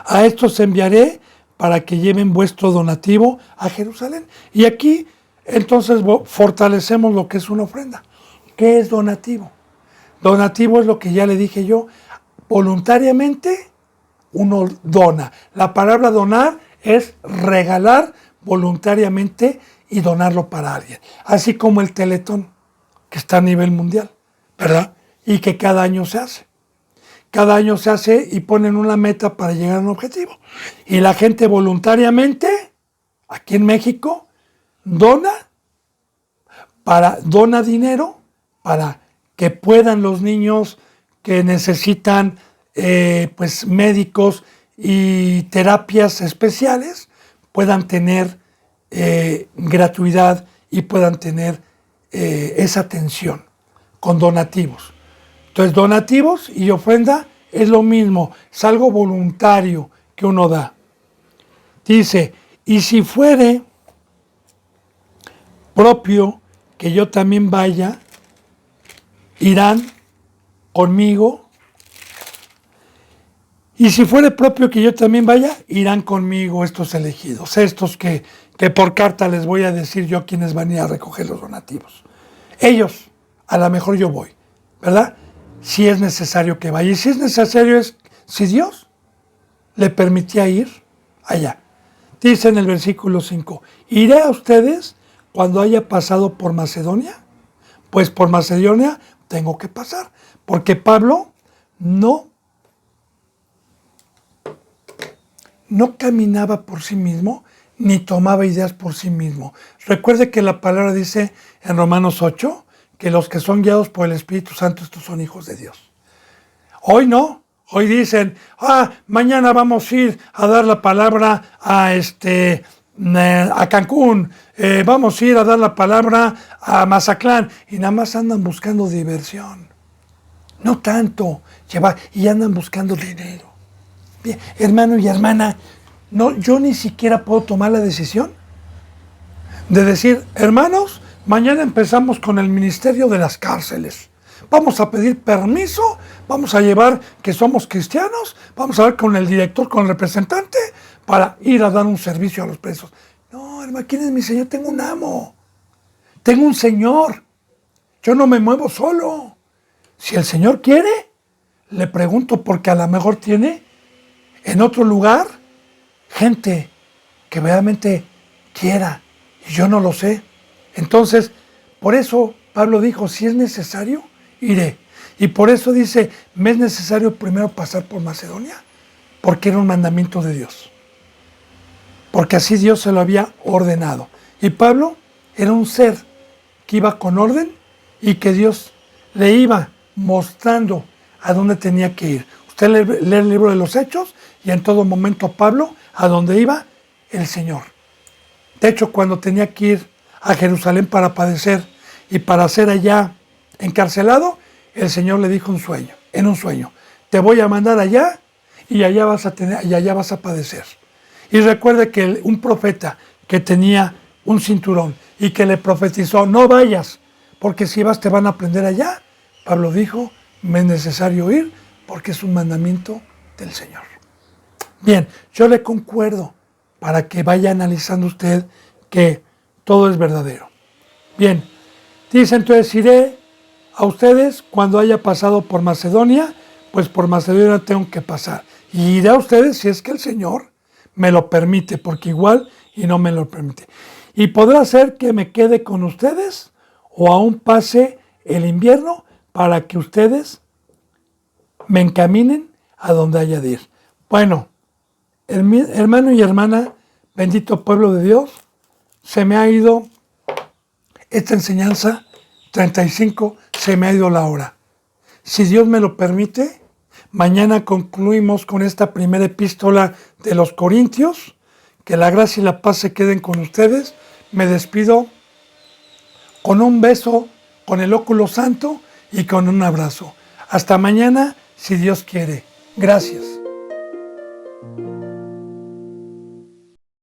a estos enviaré para que lleven vuestro donativo a Jerusalén. Y aquí entonces fortalecemos lo que es una ofrenda. ¿Qué es donativo? Donativo es lo que ya le dije yo, voluntariamente uno dona. La palabra donar es regalar voluntariamente y donarlo para alguien. Así como el Teletón, que está a nivel mundial, ¿verdad? Y que cada año se hace. Cada año se hace y ponen una meta para llegar a un objetivo. Y la gente voluntariamente, aquí en México, dona dinero para que puedan los niños que necesitan pues médicos y terapias especiales puedan tener gratuidad y puedan tener esa atención con donativos. Entonces, donativos y ofrenda es lo mismo, es algo voluntario que uno da. Dice, y si fuere propio que yo también vaya, irán conmigo. Y si fuere propio que yo también vaya, irán conmigo estos elegidos, estos que por carta les voy a decir yo quiénes van a ir a recoger los donativos. Ellos, a lo mejor yo voy, ¿verdad? Si es necesario que vaya. Y si es necesario es si Dios le permitía ir allá. Dice en el versículo 5, ¿iré a ustedes cuando haya pasado por Macedonia? Pues por Macedonia tengo que pasar, porque Pablo no caminaba por sí mismo, ni tomaba ideas por sí mismo. Recuerde que la palabra dice en Romanos 8, que los que son guiados por el Espíritu Santo, estos son hijos de Dios. Hoy no, hoy dicen, mañana vamos a ir a dar la palabra a Cancún, vamos a ir a dar la palabra a Mazatlán, y nada más andan buscando diversión. No tanto, y andan buscando dinero. Bien, hermano y hermana, no, yo ni siquiera puedo tomar la decisión de decir, hermanos, mañana empezamos con el ministerio de las cárceles. Vamos a pedir permiso, vamos a llevar que somos cristianos, vamos a ver con el director, con el representante, para ir a dar un servicio a los presos. No, hermano, ¿quién es mi Señor? Tengo un amo, tengo un Señor. Yo no me muevo solo. Si el Señor quiere, le pregunto, porque a lo mejor tiene en otro lugar gente que realmente quiera, y yo no lo sé. Entonces, por eso Pablo dijo, si es necesario, iré. Y por eso dice, me es necesario primero pasar por Macedonia, porque era un mandamiento de Dios. Porque así Dios se lo había ordenado. Y Pablo era un ser que iba con orden y que Dios le iba mostrando a dónde tenía que ir. Usted lee el libro de los Hechos y en todo momento Pablo, a dónde iba, el Señor. De hecho, cuando tenía que ir a Jerusalén para padecer y para ser allá encarcelado, el Señor le dijo en un sueño, te voy a mandar allá y allá vas a padecer. Y recuerde que un profeta que tenía un cinturón y que le profetizó, no vayas, porque si vas te van a prender allá. Pablo dijo, me es necesario ir porque es un mandamiento del Señor. Bien, yo le concuerdo para que vaya analizando usted que todo es verdadero. Bien, dice entonces, iré a ustedes cuando haya pasado por Macedonia, pues por Macedonia tengo que pasar. Y iré a ustedes si es que el Señor me lo permite, porque igual y no me lo permite. Y podrá ser que me quede con ustedes o aún pase el invierno para que ustedes me encaminen a donde haya de ir. Bueno, hermano y hermana, bendito pueblo de Dios, se me ha ido esta enseñanza 35, se me ha ido la hora. Si Dios me lo permite, mañana concluimos con esta primera epístola de los Corintios. Que la gracia y la paz se queden con ustedes. Me despido con un beso, con el óculo santo y con un abrazo. Hasta mañana, si Dios quiere. Gracias.